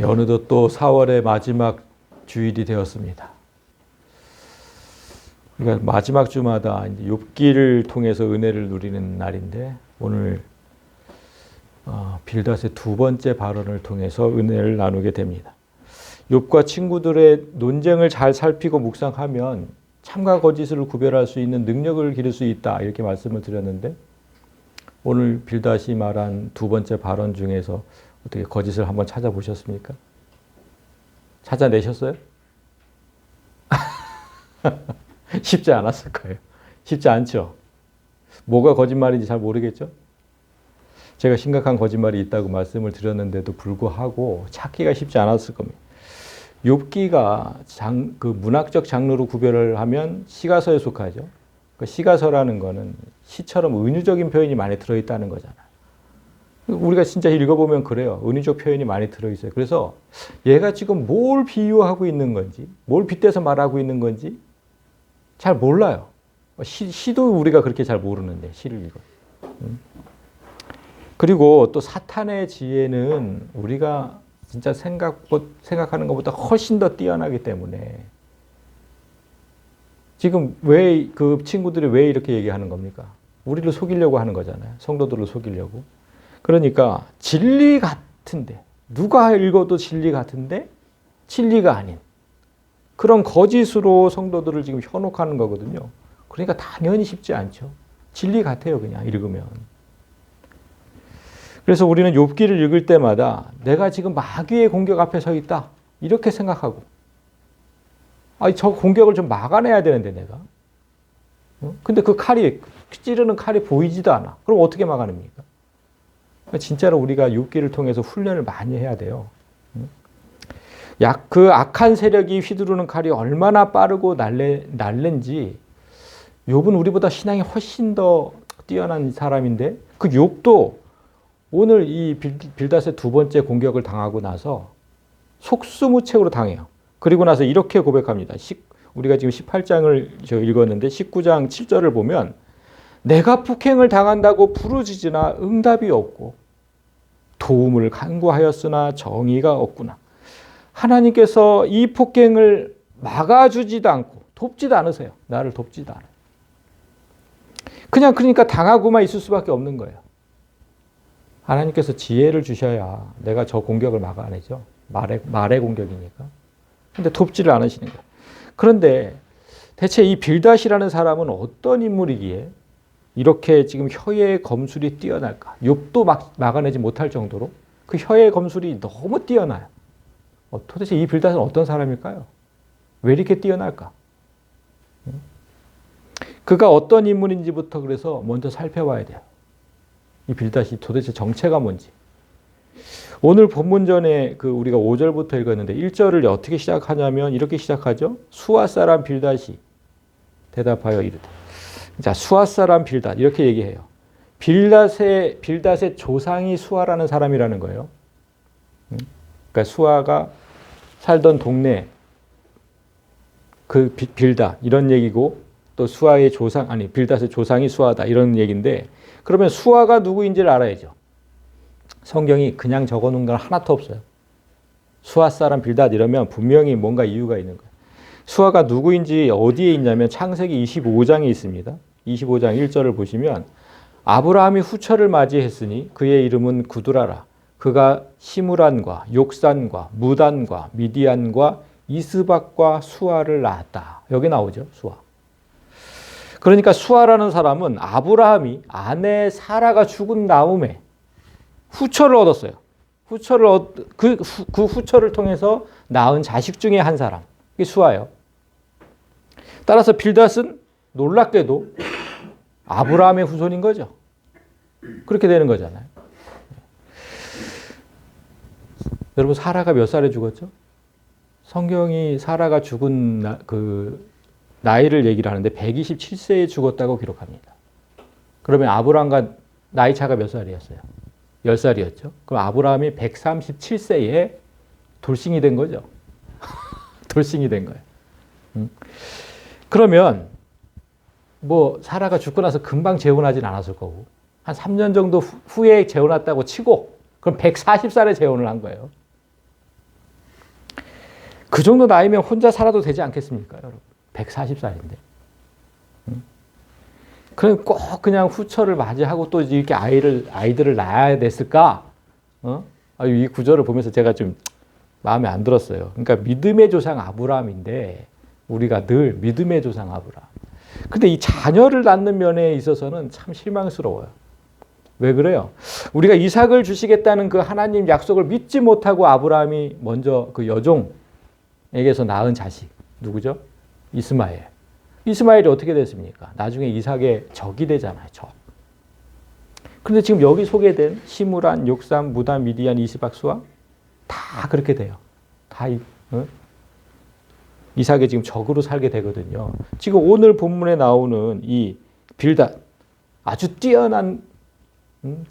어느덧 또 4월의 마지막 주일이 되었습니다. 그러니까 마지막 주마다 이제 욥기를 통해서 은혜를 누리는 날인데 오늘 빌닷의 두 번째 발언을 통해서 은혜를 나누게 됩니다. 욥과 친구들의 논쟁을 잘 살피고 묵상하면 참과 거짓을 구별할 수 있는 능력을 기를 수 있다 이렇게 말씀을 드렸는데 오늘 빌닷이 말한 두 번째 발언 중에서 어떻게 거짓을 한번 찾아보셨습니까? 찾아내셨어요? 쉽지 않았을 거예요. 쉽지 않죠? 뭐가 거짓말인지 잘 모르겠죠? 제가 심각한 거짓말이 있다고 말씀을 드렸는데도 불구하고 찾기가 쉽지 않았을 겁니다. 욥기가 그 문학적 장르로 구별을 하면 시가서에 속하죠. 그 시가서라는 거는 시처럼 은유적인 표현이 많이 들어있다는 거잖아요. 우리가 진짜 읽어보면 그래요. 은유적 표현이 많이 들어있어요. 그래서 얘가 지금 뭘 비유하고 있는 건지, 뭘 빗대서 말하고 있는 건지 잘 몰라요. 시도 우리가 그렇게 잘 모르는데, 시를 읽어. 그리고 또 사탄의 지혜는 우리가 진짜 생각하는 것보다 훨씬 더 뛰어나기 때문에 지금 왜 그 친구들이 왜 이렇게 얘기하는 겁니까? 우리를 속이려고 하는 거잖아요. 성도들을 속이려고. 그러니까 진리 같은데 누가 읽어도 진리 같은데 진리가 아닌 그런 거짓으로 성도들을 지금 현혹하는 거거든요. 그러니까 당연히 쉽지 않죠. 진리 같아요, 그냥 읽으면. 그래서 우리는 욥기를 읽을 때마다 내가 지금 마귀의 공격 앞에 서 있다 이렇게 생각하고 저 공격을 좀 막아내야 되는데 내가. 근데 그 칼이 찌르는 칼이 보이지도 않아. 그럼 어떻게 막아냅니까? 진짜로 우리가 욥기를 통해서 훈련을 많이 해야 돼요. 그 악한 세력이 휘두르는 칼이 얼마나 빠르고 날랜지 욥은 우리보다 신앙이 훨씬 더 뛰어난 사람인데 그 욥도 오늘 이 빌닷의 두 번째 공격을 당하고 나서 속수무책으로 당해요. 그리고 나서 이렇게 고백합니다. 우리가 지금 18장을 읽었는데 19장 7절을 보면 내가 폭행을 당한다고 부르짖으나 응답이 없고 도움을 간구하였으나 정의가 없구나. 하나님께서 이 폭행을 막아주지도 않고 돕지도 않으세요. 나를 돕지도 않아요. 그러니까 당하고만 있을 수밖에 없는 거예요. 하나님께서 지혜를 주셔야 내가 저 공격을 막아내죠. 말의 공격이니까. 근데 돕지를 않으시는 거예요. 그런데 대체 이 빌닷이라는 사람은 어떤 인물이기에 이렇게 지금 혀의 검술이 뛰어날까? 욥도 막아내지 못할 정도로 그 혀의 검술이 너무 뛰어나요. 도대체 이 빌닷은 어떤 사람일까요? 왜 이렇게 뛰어날까? 그가 어떤 인물인지부터 그래서 먼저 살펴봐야 돼요. 이 빌닷이 도대체 정체가 뭔지. 오늘 본문 전에 우리가 5절부터 읽었는데 1절을 어떻게 시작하냐면 이렇게 시작하죠. 수아 사람 빌닷이 대답하여 이르되. 자, 수아 사람 빌닷 이렇게 얘기해요. 빌닷의 조상이 수아라는 사람이라는 거예요. 그러니까 수아가 살던 동네 그 빌닷 이런 얘기고 또 수아의 조상 빌닷의 조상이 수아다 이런 얘기인데 그러면 수아가 누구인지를 알아야죠. 성경이 그냥 적어놓은 건 하나도 없어요. 수아 사람 빌닷 이러면 분명히 뭔가 이유가 있는 거예요. 수아가 누구인지 어디에 있냐면 창세기 25장에 있습니다. 25장 1절을 보시면 아브라함이 후처를 맞이했으니 그의 이름은 구두라라. 그가 시므란과 욕산과 무단과 미디안과 이스박과 수아를 낳았다. 여기 나오죠. 수아. 그러니까 수아라는 사람은 아브라함이 아내 사라가 죽은 다음에 후처를 얻었어요. 그 후처를 통해서 낳은 자식 중에 한 사람. 이게 수아예요. 따라서 빌닷은 놀랍게도 아브라함의 후손인 거죠. 그렇게 되는 거잖아요. 여러분 사라가 몇 살에 죽었죠? 성경이 사라가 죽은 나이를 얘기를 하는데 127세에 죽었다고 기록합니다. 그러면 아브라함과 나이 차가 몇 살이었어요? 10살이었죠. 그럼 아브라함이 137세에 돌싱이 된 거죠. 돌싱이 된 거예요. 그러면 사라가 죽고 나서 금방 재혼하진 않았을 거고 한 3년 정도 후에 재혼했다고 치고 그럼 140살에 재혼을 한 거예요. 그 정도 나이면 혼자 살아도 되지 않겠습니까, 여러분? 140살인데. 그럼 꼭 그냥 후처를 맞이하고 또 이렇게 아이들을 낳아야 됐을까? 이 구절을 보면서 제가 좀 마음에 안 들었어요. 그러니까 믿음의 조상 아브라함인데 우리가 늘 믿음의 조상 아브라함. 근데 이 자녀를 낳는 면에 있어서는 참 실망스러워요. 왜 그래요? 우리가 이삭을 주시겠다는 그 하나님 약속을 믿지 못하고 아브라함이 먼저 그 여종에게서 낳은 자식 누구죠? 이스마엘. 이스마엘이 어떻게 됐습니까? 나중에 이삭의 적이 되잖아요. 적. 그런데 지금 여기 소개된 시므란, 욕삼, 무단, 미디안, 이스박, 수아 다 그렇게 돼요. 다 이삭의 지금 적으로 살게 되거든요. 지금 오늘 본문에 나오는 이 빌닷 아주 뛰어난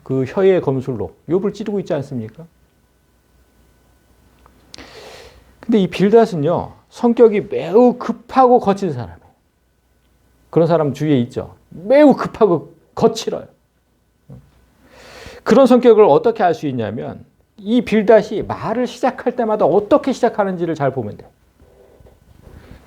그 혀의 검술로 욥을 찌르고 있지 않습니까? 근데 이 빌닷은요, 성격이 매우 급하고 거친 사람이에요. 그런 사람 주위에 있죠. 매우 급하고 거칠어요. 그런 성격을 어떻게 알 수 있냐면 이 빌닷이 말을 시작할 때마다 어떻게 시작하는지를 잘 보면 돼요.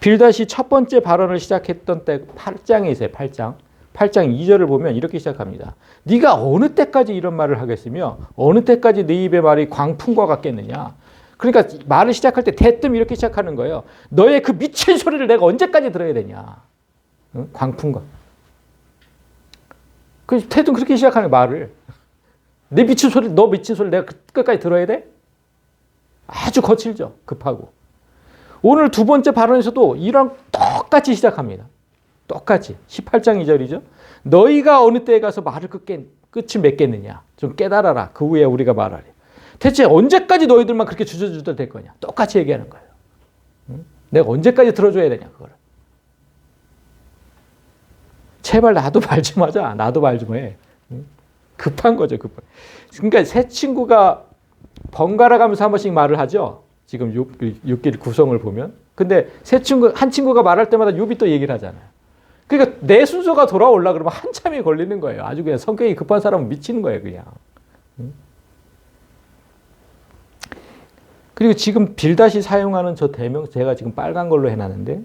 빌닷이 첫 번째 발언을 시작했던 때 8장에 있어요. 8장 2절을 보면 이렇게 시작합니다. 네가 어느 때까지 이런 말을 하겠으며 어느 때까지 네 입의 말이 광풍과 같겠느냐. 그러니까 말을 시작할 때 대뜸 이렇게 시작하는 거예요. 너의 그 미친 소리를 내가 언제까지 들어야 되냐. 광풍과. 대뜸 그렇게 시작하는 말을. 너 미친 소리를 내가 끝까지 들어야 돼? 아주 거칠죠. 급하고. 오늘 두 번째 발언에서도 이랑 똑같이 시작합니다. 똑같이. 18장 2절이죠. 너희가 어느 때에 가서 말을 끝이 맺겠느냐. 좀 깨달아라. 그 후에 우리가 말하리. 대체 언제까지 너희들만 그렇게 주저주저 될 거냐. 똑같이 얘기하는 거예요. 내가 언제까지 들어줘야 되냐. 그거를. 제발 나도 말 좀 하자. 나도 말 좀 해. 급한 거죠. 급한. 그러니까 새 친구가 번갈아 가면서 한 번씩 말을 하죠. 지금 6길 구성을 보면. 근데 한 친구가 말할 때마다 욥이 또 얘기를 하잖아요. 그러니까 내 순서가 돌아오려고 그러면 한참이 걸리는 거예요. 아주 그냥 성격이 급한 사람은 미치는 거예요, 그냥. 그리고 지금 빌닷이 사용하는 저 대명, 제가 지금 빨간 걸로 해놨는데,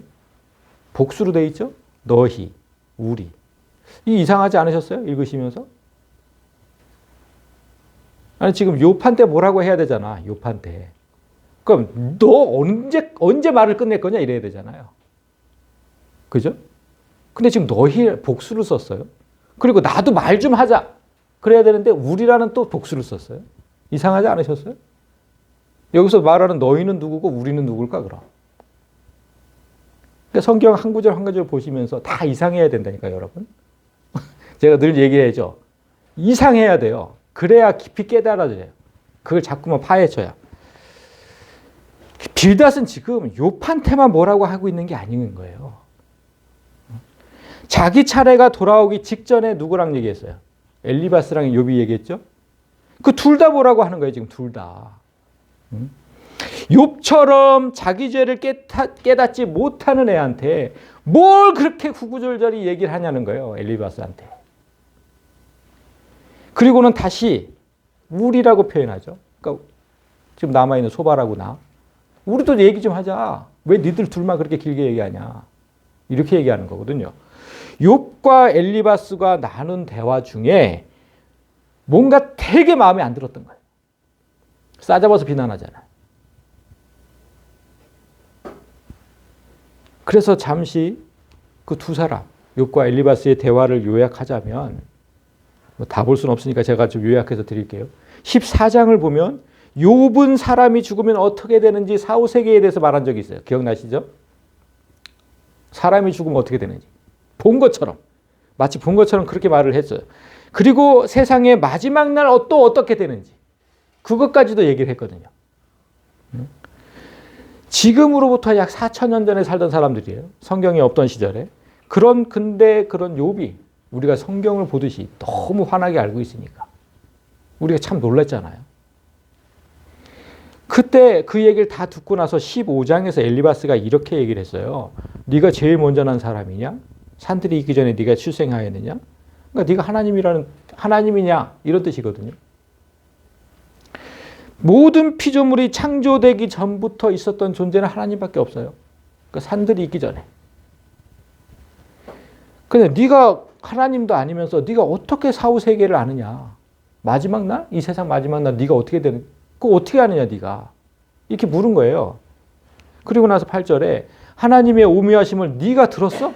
복수로 돼 있죠? 너희, 우리. 이 이상하지 않으셨어요? 읽으시면서? 아니, 지금 욥한테 뭐라고 해야 되잖아, 욥한테. 그럼 너 언제 말을 끝낼 거냐 이래야 되잖아요. 그죠? 근데 지금 너희 복수를 썼어요. 그리고 나도 말 좀 하자. 그래야 되는데 우리라는 또 복수를 썼어요. 이상하지 않으셨어요? 여기서 말하는 너희는 누구고 우리는 누굴까 그럼? 그러니까 성경 한 구절 한 구절 보시면서 다 이상해야 된다니까요, 여러분. 제가 늘 얘기하죠. 이상해야 돼요. 그래야 깊이 깨달아져요. 그걸 자꾸만 파헤쳐야. 빌닷은 지금 욥한테만 뭐라고 하고 있는 게 아닌 거예요. 자기 차례가 돌아오기 직전에 누구랑 얘기했어요? 엘리바스랑 욥이 얘기했죠? 그 둘 다 뭐라고 하는 거예요, 지금 둘 다. 욥처럼 자기 죄를 깨닫지 못하는 애한테 뭘 그렇게 구구절절히 얘기를 하냐는 거예요, 엘리바스한테. 그리고는 다시 우리라고 표현하죠. 그러니까 지금 남아있는 소바라고 나. 우리도 얘기 좀 하자. 왜 니들 둘만 그렇게 길게 얘기하냐. 이렇게 얘기하는 거거든요. 욥과 엘리바스가 나눈 대화 중에 뭔가 되게 마음에 안 들었던 거예요. 싸잡아서 비난하잖아요. 그래서 잠시 그 두 사람, 욥과 엘리바스의 대화를 요약하자면, 뭐 다 볼 수는 없으니까 제가 좀 요약해서 드릴게요. 14장을 보면 욥은 사람이 죽으면 어떻게 되는지 사후세계에 대해서 말한 적이 있어요. 기억나시죠? 사람이 죽으면 어떻게 되는지. 본 것처럼. 마치 본 것처럼 그렇게 말을 했어요. 그리고 세상의 마지막 날 또 어떻게 되는지. 그것까지도 얘기를 했거든요. 지금으로부터 약 4,000년 전에 살던 사람들이에요. 성경이 없던 시절에. 근데 그런 욥이 우리가 성경을 보듯이 너무 환하게 알고 있으니까. 우리가 참 놀랐잖아요. 그때 그 얘기를 다 듣고 나서 15장에서 엘리바스가 이렇게 얘기를 했어요. 네가 제일 먼저 난 사람이냐? 산들이 있기 전에 네가 출생하였느냐? 그러니까 네가 하나님이냐? 이런 뜻이거든요. 모든 피조물이 창조되기 전부터 있었던 존재는 하나님밖에 없어요. 그 산들이 있기 전에. 근데 네가 하나님도 아니면서 네가 어떻게 사후 세계를 아느냐? 마지막 날? 이 세상 마지막 날 네가 어떻게 되는? 그거 어떻게 아느냐 네가? 이렇게 물은 거예요. 그리고 나서 8절에 하나님의 오묘하심을 네가 들었어?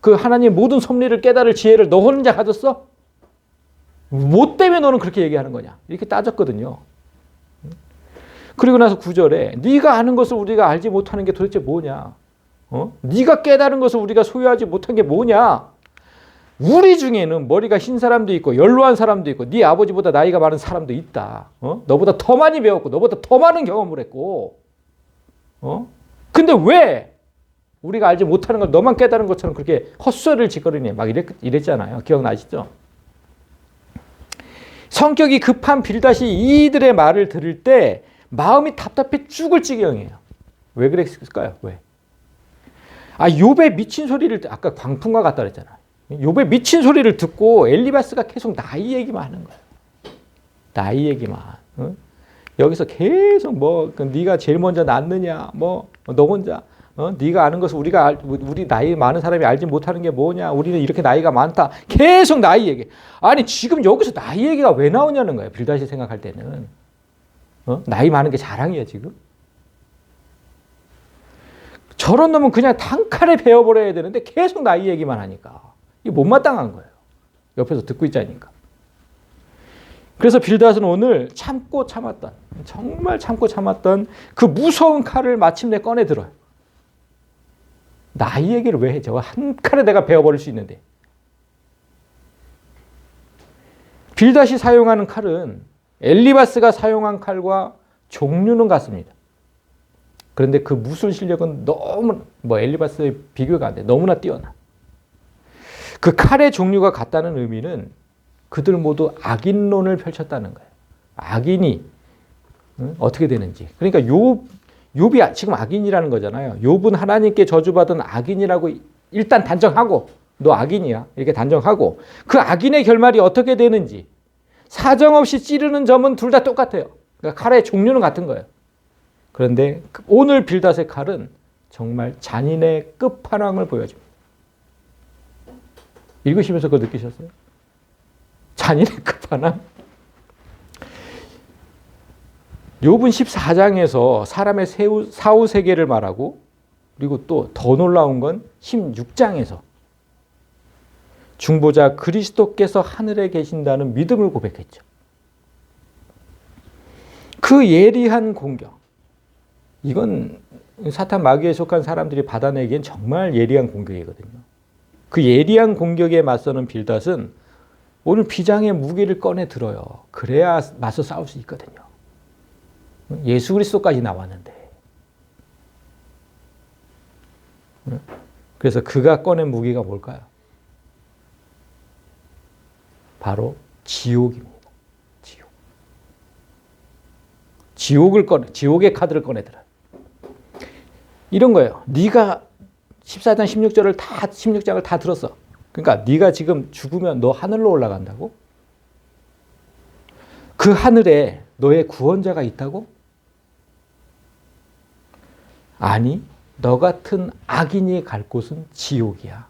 그 하나님의 모든 섭리를 깨달을 지혜를 너 혼자 가졌어? 뭐 때문에 너는 그렇게 얘기하는 거냐? 이렇게 따졌거든요. 그리고 나서 9절에 네가 아는 것을 우리가 알지 못하는 게 도대체 뭐냐? 네가 깨달은 것을 우리가 소유하지 못한 게 뭐냐? 우리 중에는 머리가 흰 사람도 있고 연로한 사람도 있고 네 아버지보다 나이가 많은 사람도 있다. 너보다 더 많이 배웠고 너보다 더 많은 경험을 했고 근데 왜 우리가 알지 못하는 걸 너만 깨달은 것처럼 그렇게 헛소리를 짓거리니 막 이랬잖아요. 기억나시죠? 성격이 급한 빌닷이 이들의 말을 들을 때 마음이 답답해 죽을 지경이에요. 왜 그랬을까요? 왜? 욥의 미친 소리를 아까 광풍과 같다 그랬잖아요. 욥의 미친 소리를 듣고 엘리바스가 계속 나이 얘기만 하는 거예요. 나이 얘기만. 여기서 계속 네가 제일 먼저 낳느냐, 너 혼자, 네가 아는 것을 우리 나이 많은 사람이 알지 못하는 게 뭐냐, 우리는 이렇게 나이가 많다. 계속 나이 얘기. 아니 지금 여기서 나이 얘기가 왜 나오냐는 거예요. 빌닷이 생각할 때는. 나이 많은 게 자랑이에요 지금. 저런 놈은 그냥 단칼에 베어버려야 되는데 계속 나이 얘기만 하니까 이게 못마땅한 거예요. 옆에서 듣고 있자니까. 그래서 빌닷은 오늘 참고 참았던, 정말 참고 참았던 그 무서운 칼을 마침내 꺼내 들어요. 나이 얘기를 왜 해? 저거 한 칼에 내가 베어버릴 수 있는데. 빌닷이 사용하는 칼은 엘리바스가 사용한 칼과 종류는 같습니다. 그런데 그 무술 실력은 너무 엘리바스의 비교가 안 돼. 너무나 뛰어나. 그 칼의 종류가 같다는 의미는 그들 모두 악인론을 펼쳤다는 거예요. 악인이 어떻게 되는지. 그러니까 욥이 지금 악인이라는 거잖아요. 욥은 하나님께 저주받은 악인이라고 일단 단정하고 너 악인이야 이렇게 단정하고 그 악인의 결말이 어떻게 되는지 사정없이 찌르는 점은 둘 다 똑같아요. 그러니까 칼의 종류는 같은 거예요. 그런데 오늘 빌닷의 칼은 정말 잔인의 끝판왕을 보여줍니다. 읽으시면서 그거 느끼셨어요? 잔인의 끝판왕? 욥은 14장에서 사람의 사후 세계를 말하고 그리고 또 더 놀라운 건 16장에서 중보자 그리스도께서 하늘에 계신다는 믿음을 고백했죠. 그 예리한 공격, 이건 사탄 마귀에 속한 사람들이 받아내기엔 정말 예리한 공격이거든요. 그 예리한 공격에 맞서는 빌닷은 오늘 비장의 무기를 꺼내 들어요. 그래야 맞서 싸울 수 있거든요. 예수 그리스도까지 나왔는데. 그래서 그가 꺼낸 무기가 뭘까요? 바로 지옥입니다. 지옥의 카드를 꺼내더라. 이런 거예요. 네가 14장 16장을 다 들었어. 그러니까 네가 지금 죽으면 너 하늘로 올라간다고? 그 하늘에 너의 구원자가 있다고? 아니, 너 같은 악인이 갈 곳은 지옥이야.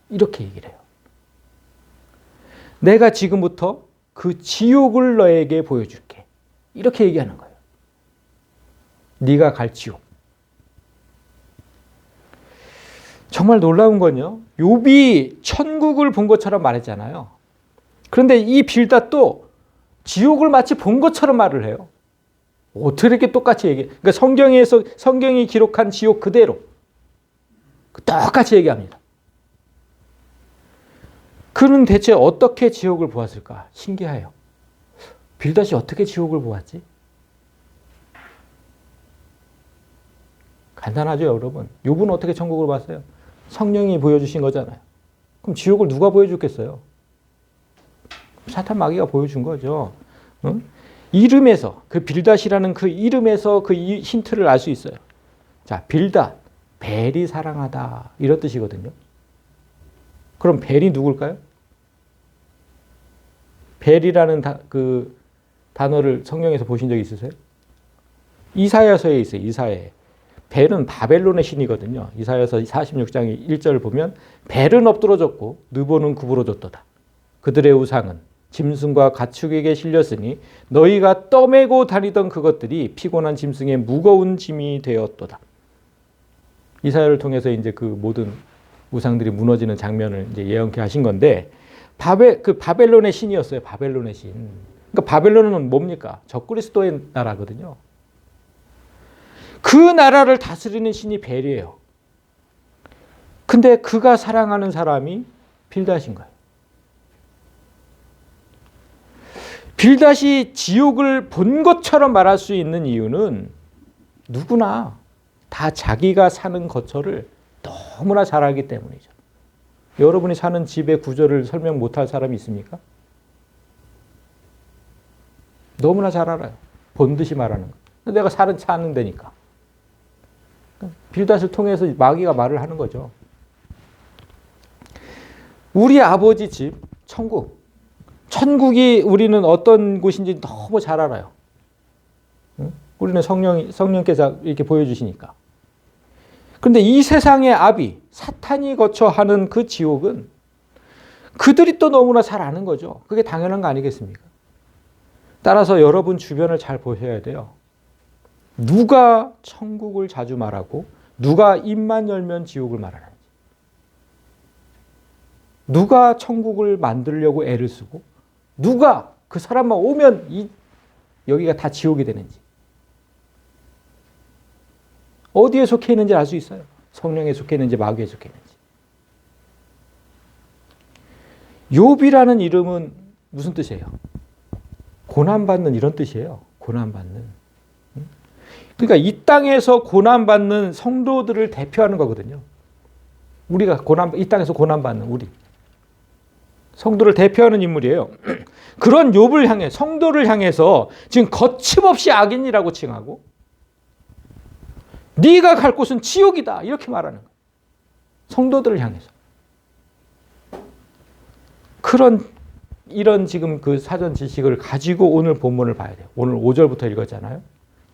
이렇게 얘기를 해요. 내가 지금부터 그 지옥을 너에게 보여줄게. 이렇게 얘기하는 거예요. 네가 갈 지옥. 정말 놀라운 건요. 욥이 천국을 본 것처럼 말했잖아요. 그런데 이 빌닷도 지옥을 마치 본 것처럼 말을 해요. 어떻게 이렇게 똑같이 얘기해? 그러니까 성경이 기록한 지옥 그대로 똑같이 얘기합니다. 그는 대체 어떻게 지옥을 보았을까? 신기해요. 빌닷이 어떻게 지옥을 보았지? 간단하죠, 여러분. 욥은 어떻게 천국을 봤어요? 성령이 보여주신 거잖아요. 그럼 지옥을 누가 보여줬겠어요? 사탄 마귀가 보여준 거죠. 응? 이름에서, 그 빌닷이라는 그 이름에서 그 힌트를 알 수 있어요. 자, 빌닷, 벨이 사랑하다. 이런 뜻이거든요. 그럼 벨이 누굴까요? 벨이라는 그 단어를 성경에서 보신 적 있으세요? 이사야서에 있어요. 이사야에. 벨은 바벨론의 신이거든요. 이사야서 46장 1절을 보면 벨은 엎드러졌고 느보는 구부러졌도다. 그들의 우상은 짐승과 가축에게 실렸으니 너희가 떠매고 다니던 그것들이 피곤한 짐승의 무거운 짐이 되었도다. 이사야를 통해서 이제 그 모든 우상들이 무너지는 장면을 이제 예언케 하신 건데 바벨론의 신이었어요. 바벨론의 신. 그러니까 바벨론은 뭡니까? 적그리스도의 나라거든요. 그 나라를 다스리는 신이 벨이에요. 근데 그가 사랑하는 사람이 빌닷인 거예요. 빌닷이 지옥을 본 것처럼 말할 수 있는 이유는 누구나 다 자기가 사는 거처를 너무나 잘 알기 때문이죠. 여러분이 사는 집의 구조를 설명 못할 사람이 있습니까? 너무나 잘 알아요. 본듯이 말하는 거. 내가 사는 데니까. 빌닷을 통해서 마귀가 말을 하는 거죠. 우리 아버지 집, 천국. 천국이 우리는 어떤 곳인지 너무 잘 알아요. 우리는 성령께서 이렇게 보여주시니까. 그런데 이 세상의 아비, 사탄이 거쳐 하는 그 지옥은 그들이 또 너무나 잘 아는 거죠. 그게 당연한 거 아니겠습니까? 따라서 여러분 주변을 잘 보셔야 돼요. 누가 천국을 자주 말하고 누가 입만 열면 지옥을 말하는지. 누가 천국을 만들려고 애를 쓰고 누가 그 사람만 오면 여기가 다 지옥이 되는지. 어디에 속해 있는지 알 수 있어요. 성령에 속해 있는지 마귀에 속해 있는지. 욥이라는 이름은 무슨 뜻이에요? 고난받는 이런 뜻이에요. 고난받는. 그러니까 이 땅에서 고난받는 성도들을 대표하는 거거든요. 우리가 이 땅에서 고난받는 우리. 성도를 대표하는 인물이에요. 그런 욥을 향해, 성도를 향해서 지금 거침없이 악인이라고 칭하고 네가 갈 곳은 지옥이다 이렇게 말하는 거예요. 성도들을 향해서. 이런 지금 그 사전 지식을 가지고 오늘 본문을 봐야 돼요. 오늘 5절부터 읽었잖아요.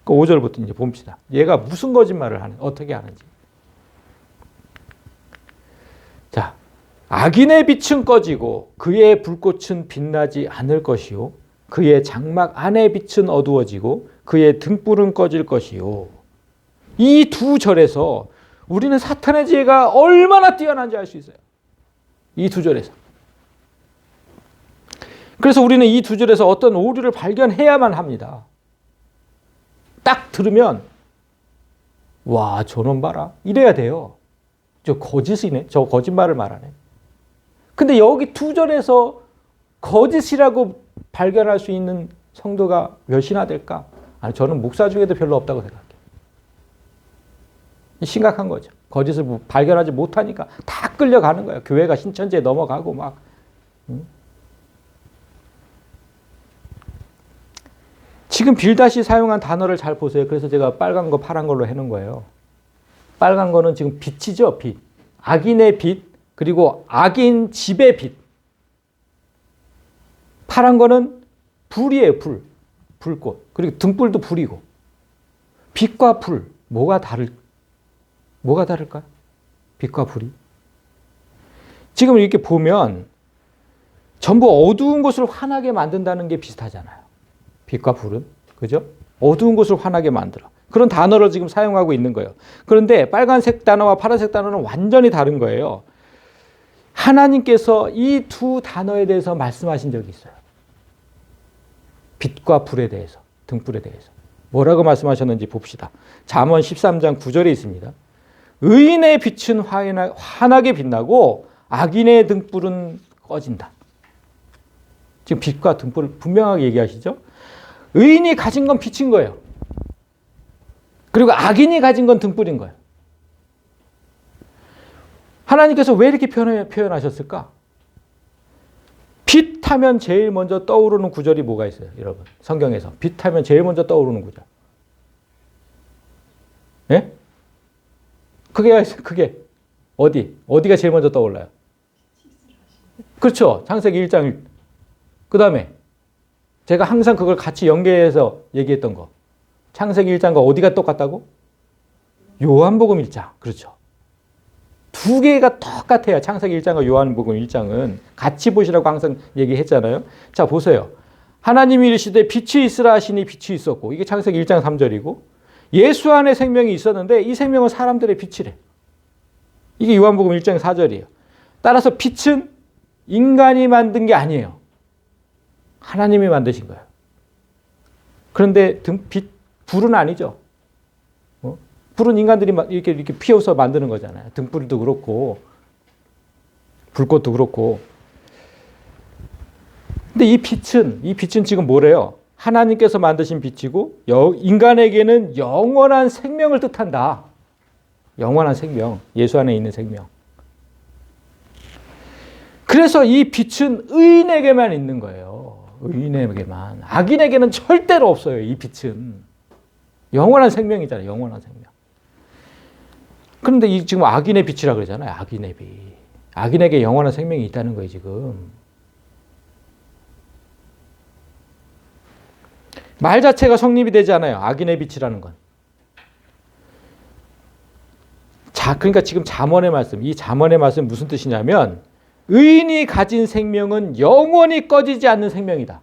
그 5절부터 이제 봅시다. 얘가 무슨 거짓말을 하는지, 어떻게 하는지. 자, 악인의 빛은 꺼지고 그의 불꽃은 빛나지 않을 것이요. 그의 장막 안의 빛은 어두워지고 그의 등불은 꺼질 것이요. 이 두 절에서 우리는 사탄의 지혜가 얼마나 뛰어난지 알 수 있어요. 이 두 절에서. 그래서 우리는 이 두 절에서 어떤 오류를 발견해야만 합니다. 딱 들으면 와 저놈 봐라 이래야 돼요. 저 거짓이네. 저 거짓말을 말하네. 근데 여기 두 절에서 거짓이라고 발견할 수 있는 성도가 몇이나 될까? 아니 저는 목사 중에도 별로 없다고 생각해요. 심각한 거죠. 거짓을 발견하지 못하니까 다 끌려가는 거예요. 교회가 신천지에 넘어가고 막. 지금 빌닷이 사용한 단어를 잘 보세요. 그래서 제가 빨간 거 파란 걸로 해놓은 거예요. 빨간 거는 지금 빛이죠. 빛. 악인의 빛 그리고 악인 집의 빛. 파란 거는 불이에요. 불꽃. 그리고 등불도 불이고. 빛과 불 뭐가 다를까요? 빛과 불이. 지금 이렇게 보면 전부 어두운 곳을 환하게 만든다는 게 비슷하잖아요. 빛과 불은. 그죠? 어두운 곳을 환하게 만들어. 그런 단어를 지금 사용하고 있는 거예요. 그런데 빨간색 단어와 파란색 단어는 완전히 다른 거예요. 하나님께서 이 두 단어에 대해서 말씀하신 적이 있어요. 빛과 불에 대해서, 등불에 대해서. 뭐라고 말씀하셨는지 봅시다. 잠언 13장 9절에 있습니다. 의인의 빛은 환하게 빛나고 악인의 등불은 꺼진다. 지금 빛과 등불을 분명하게 얘기하시죠? 의인이 가진 건 빛인 거예요. 그리고 악인이 가진 건 등불인 거예요. 하나님께서 왜 이렇게 표현하셨을까? 빛 하면 제일 먼저 떠오르는 구절이 뭐가 있어요, 여러분? 성경에서. 빛 하면 제일 먼저 떠오르는 구절. 예? 그게 어디가 제일 먼저 떠올라요? 그렇죠. 창세기 1장 1. 그 다음에 제가 항상 그걸 같이 연계해서 얘기했던 거. 창세기 1장과 어디가 똑같다고? 요한복음 1장. 그렇죠. 두 개가 똑같아요. 창세기 1장과 요한복음 1장은. 같이 보시라고 항상 얘기했잖아요. 자, 보세요. 하나님이 이르시되 빛이 있으라 하시니 빛이 있었고, 이게 창세기 1장 3절이고, 예수 안에 생명이 있었는데 이 생명은 사람들의 빛이래. 이게 요한복음 1장 4절이에요. 따라서 빛은 인간이 만든 게 아니에요. 하나님이 만드신 거예요. 그런데 불은 아니죠. 불은 인간들이 이렇게 피워서 만드는 거잖아요. 등불도 그렇고, 불꽃도 그렇고. 근데 이 빛은 지금 뭐래요? 하나님께서 만드신 빛이고, 인간에게는 영원한 생명을 뜻한다. 영원한 생명. 예수 안에 있는 생명. 그래서 이 빛은 의인에게만 있는 거예요. 의인에게만. 악인에게는 절대로 없어요. 이 빛은. 영원한 생명이잖아요. 영원한 생명. 그런데 이 지금 악인의 빛이라 그러잖아요. 악인의 빛. 악인에게 영원한 생명이 있다는 거예요, 지금. 말 자체가 성립이 되지 않아요. 악인의 빛이라는 건. 자, 그러니까 지금 잠언의 말씀, 이 잠언의 말씀 무슨 뜻이냐면, 의인이 가진 생명은 영원히 꺼지지 않는 생명이다.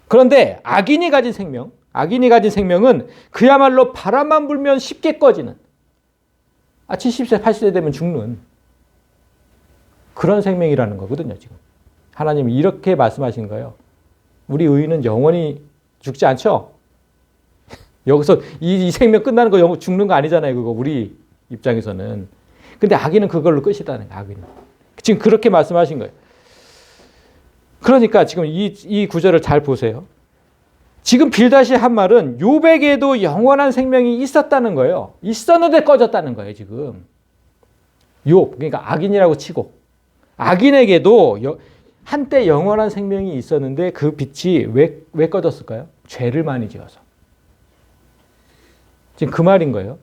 그런데 악인이 가진 생명은 그야말로 바람만 불면 쉽게 꺼지는, 70세, 80세 되면 죽는 그런 생명이라는 거거든요, 지금. 하나님이 이렇게 말씀하신 거예요. 우리 의인은 영원히 죽지 않죠? 여기서 이 생명 끝나는 거 죽는 거 아니잖아요, 그거 우리 입장에서는. 근데 악인은 그걸로 끝이다는 거예요, 악인은. 지금 그렇게 말씀하신 거예요. 그러니까 지금 이 구절을 잘 보세요. 지금 빌닷이 한 말은 욥에게도 영원한 생명이 있었다는 거예요. 있었는데 꺼졌다는 거예요, 지금. 욥, 그러니까 악인이라고 치고. 악인에게도 한때 영원한 생명이 있었는데 그 빛이 왜 꺼졌을까요? 죄를 많이 지어서. 지금 그 말인 거예요.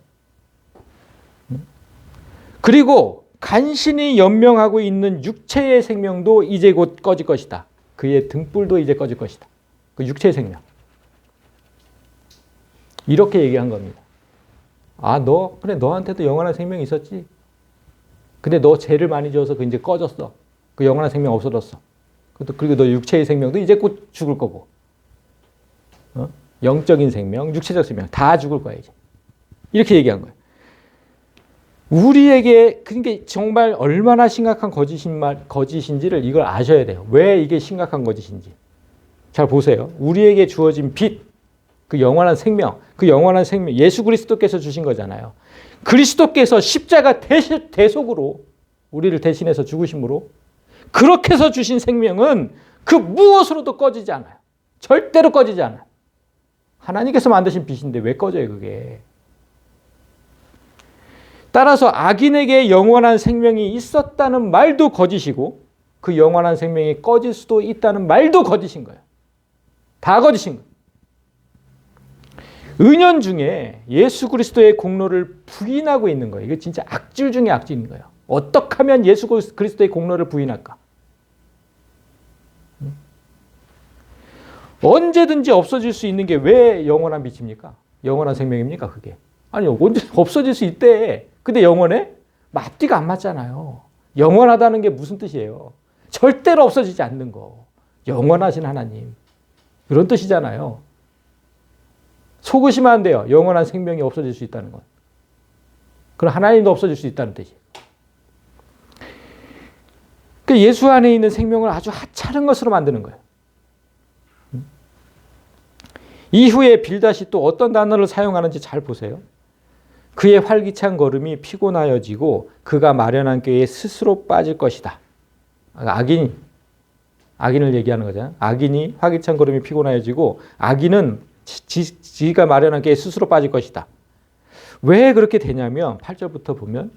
그리고 간신히 연명하고 있는 육체의 생명도 이제 곧 꺼질 것이다. 그의 등불도 이제 꺼질 것이다. 그 육체의 생명. 이렇게 얘기한 겁니다. 그래, 너한테도 영원한 생명이 있었지. 근데 너 죄를 많이 지어서 그 이제 꺼졌어. 그 영원한 생명 없어졌어. 그리고 너 육체의 생명도 이제 곧 죽을 거고. 영적인 생명, 육체적 생명 다 죽을 거야, 이제. 이렇게 얘기한 거예요. 우리에게 그게 정말 얼마나 심각한 거짓인지를 이걸 아셔야 돼요. 왜 이게 심각한 거짓인지. 잘 보세요. 우리에게 주어진 빛, 그 영원한 생명, 예수 그리스도께서 주신 거잖아요. 그리스도께서 십자가 대속으로 우리를 대신해서 죽으심으로 그렇게 해서 주신 생명은 그 무엇으로도 꺼지지 않아요. 절대로 꺼지지 않아요. 하나님께서 만드신 빛인데 왜 꺼져요, 그게. 따라서 악인에게 영원한 생명이 있었다는 말도 거짓이고 그 영원한 생명이 꺼질 수도 있다는 말도 거짓인 거예요. 다 거짓인 거예요. 은연 중에 예수 그리스도의 공로를 부인하고 있는 거예요. 이게 진짜 악질 중에 악질인 거예요. 어떻게 하면 예수 그리스도의 공로를 부인할까? 언제든지 없어질 수 있는 게 왜 영원한 빛입니까? 영원한 생명입니까, 그게? 아니요, 언제 없어질 수 있대. 근데 영원해? 앞뒤가 안 맞잖아요. 영원하다는 게 무슨 뜻이에요? 절대로 없어지지 않는 거. 영원하신 하나님. 이런 뜻이잖아요. 속으시면 안 돼요. 영원한 생명이 없어질 수 있다는 건. 그럼 하나님도 없어질 수 있다는 뜻이에요. 그러니까 예수 안에 있는 생명을 아주 하찮은 것으로 만드는 거예요. 이후에 빌닷이 또 어떤 단어를 사용하는지 잘 보세요. 그의 활기찬 걸음이 피곤하여지고 그가 마련한 꾀에 스스로 빠질 것이다. 악인을 얘기하는 거잖아요. 악인이 활기찬 걸음이 피곤하여지고 악인은 지가 마련한 꾀에 스스로 빠질 것이다. 왜 그렇게 되냐면 8절부터 보면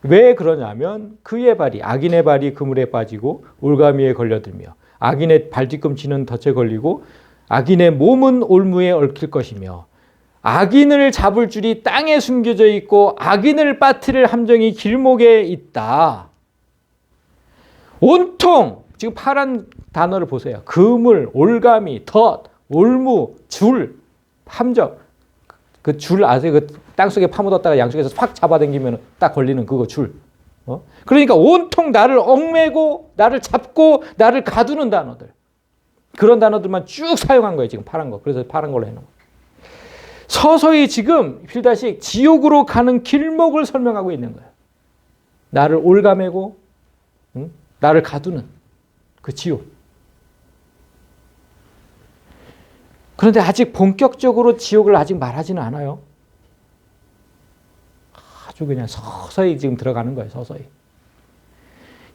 왜 그러냐면 그의 발이 악인의 발이 그물에 빠지고 올가미에 걸려들며 악인의 발뒤꿈치는 덫에 걸리고 악인의 몸은 올무에 얽힐 것이며 악인을 잡을 줄이 땅에 숨겨져 있고 악인을 빠뜨릴 함정이 길목에 있다. 온통 지금 파란 단어를 보세요. 그물, 올가미, 덫, 올무, 줄, 함정. 그 줄 아세요? 그 땅속에 파묻었다가 양쪽에서 확 잡아당기면 딱 걸리는 그거 줄. 그러니까 온통 나를 얽매고 나를 잡고 나를 가두는 단어들. 그런 단어들만 쭉 사용한 거예요. 지금 파란 거. 그래서 파란 걸로 해놓은 거예요. 서서히 지금 필다시 지옥으로 가는 길목을 설명하고 있는 거예요. 나를 올가매고 나를 가두는 그 지옥. 그런데 아직 본격적으로 지옥을 아직 말하지는 않아요. 아주 그냥 서서히 지금 들어가는 거예요. 서서히.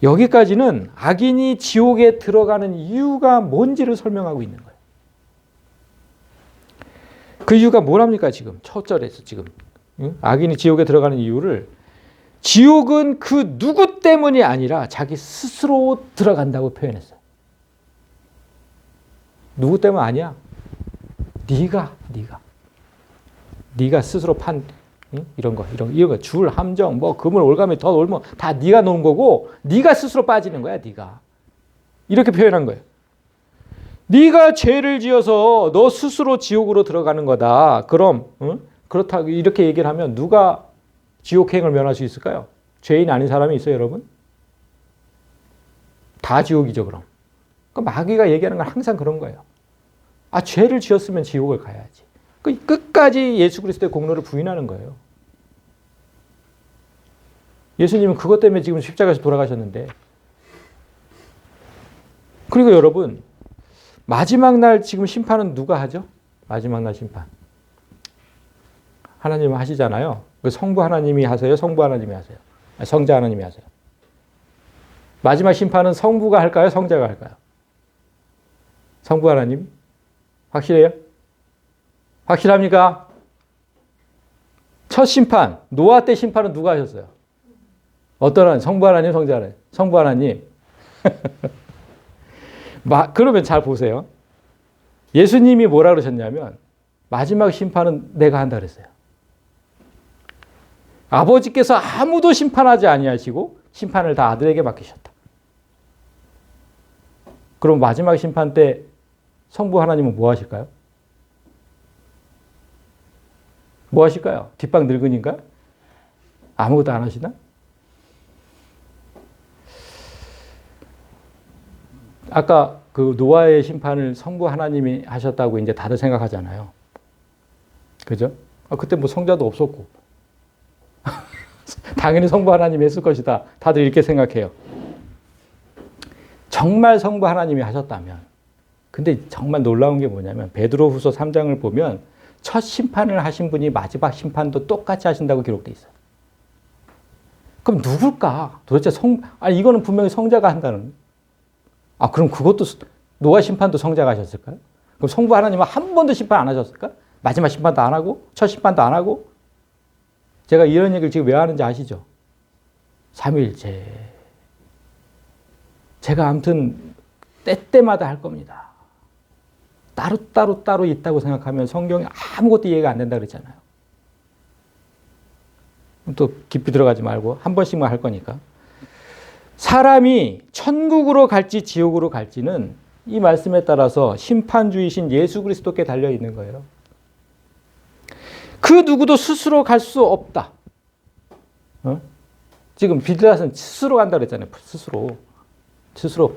여기까지는 악인이 지옥에 들어가는 이유가 뭔지를 설명하고 있는 거예요. 그 이유가 뭐랍니까? 지금 첫 절에서 지금 악인이 지옥에 들어가는 이유를 지옥은 그 누구 때문이 아니라 자기 스스로 들어간다고 표현했어요. 누구 때문 아니야? 네가 스스로 이런 거 줄, 함정, 뭐 그물, 올가미, 덫, 올무 다 네가 놓은 거고 네가 스스로 빠지는 거야. 네가 이렇게 표현한 거예요. 네가 죄를 지어서 너 스스로 지옥으로 들어가는 거다. 그럼 그렇다고 이렇게 얘기를 하면 누가 지옥행을 면할 수 있을까요? 죄인 아닌 사람이 있어요, 여러분? 다 지옥이죠, 그럼. 그러니까 마귀가 얘기하는 건 항상 그런 거예요. 죄를 지었으면 지옥을 가야지. 끝까지 예수 그리스도의 공로를 부인하는 거예요. 예수님은 그것 때문에 지금 십자가에서 돌아가셨는데. 그리고 여러분, 마지막 날 지금 심판은 누가 하죠? 마지막 날 심판. 하나님은 하시잖아요. 성부 하나님이 하세요? 성부 하나님이 하세요? 성자 하나님이 하세요? 마지막 심판은 성부가 할까요? 성자가 할까요? 성부 하나님? 확실해요? 확실합니까? 첫 심판, 노아 때 심판은 누가 하셨어요? 어떤 하나님? 성부 하나님, 성자 하나님? 성부 하나님. 그러면 잘 보세요. 예수님이 뭐라 그러셨냐면 마지막 심판은 내가 한다 그랬어요. 아버지께서 아무도 심판하지 아니하시고 심판을 다 아들에게 맡기셨다. 그럼 마지막 심판 때 성부 하나님은 뭐 하실까요? 뭐 하실까요? 뒷방 늙은인가? 아무것도 안 하시나? 아까 그 노아의 심판을 성부 하나님이 하셨다고 이제 다들 생각하잖아요. 그죠? 그때 뭐 성자도 없었고. 당연히 성부 하나님이 했을 것이다. 다들 이렇게 생각해요. 정말 성부 하나님이 하셨다면. 근데 정말 놀라운 게 뭐냐면 베드로후서 3장을 보면 첫 심판을 하신 분이 마지막 심판도 똑같이 하신다고 기록되어 있어요. 그럼 누굴까? 도대체 이거는 분명히 성자가 한다는. 그럼 그것도 노아 심판도 성자가 하셨을까요? 그럼 성부 하나님은 한 번도 심판 안 하셨을까? 마지막 심판도 안 하고 첫 심판도 안 하고. 제가 이런 얘기를 지금 왜 하는지 아시죠? 삼위일체. 제가 아무튼 때때마다 할 겁니다. 따로 있다고 생각하면 성경이 아무것도 이해가 안 된다 그랬잖아요. 또 깊이 들어가지 말고 한 번씩만 할 거니까. 사람이 천국으로 갈지 지옥으로 갈지는 이 말씀에 따라서 심판주이신 예수 그리스도께 달려 있는 거예요. 그 누구도 스스로 갈 수 없다. 지금 빌닷은 스스로 간다 그랬잖아요. 스스로.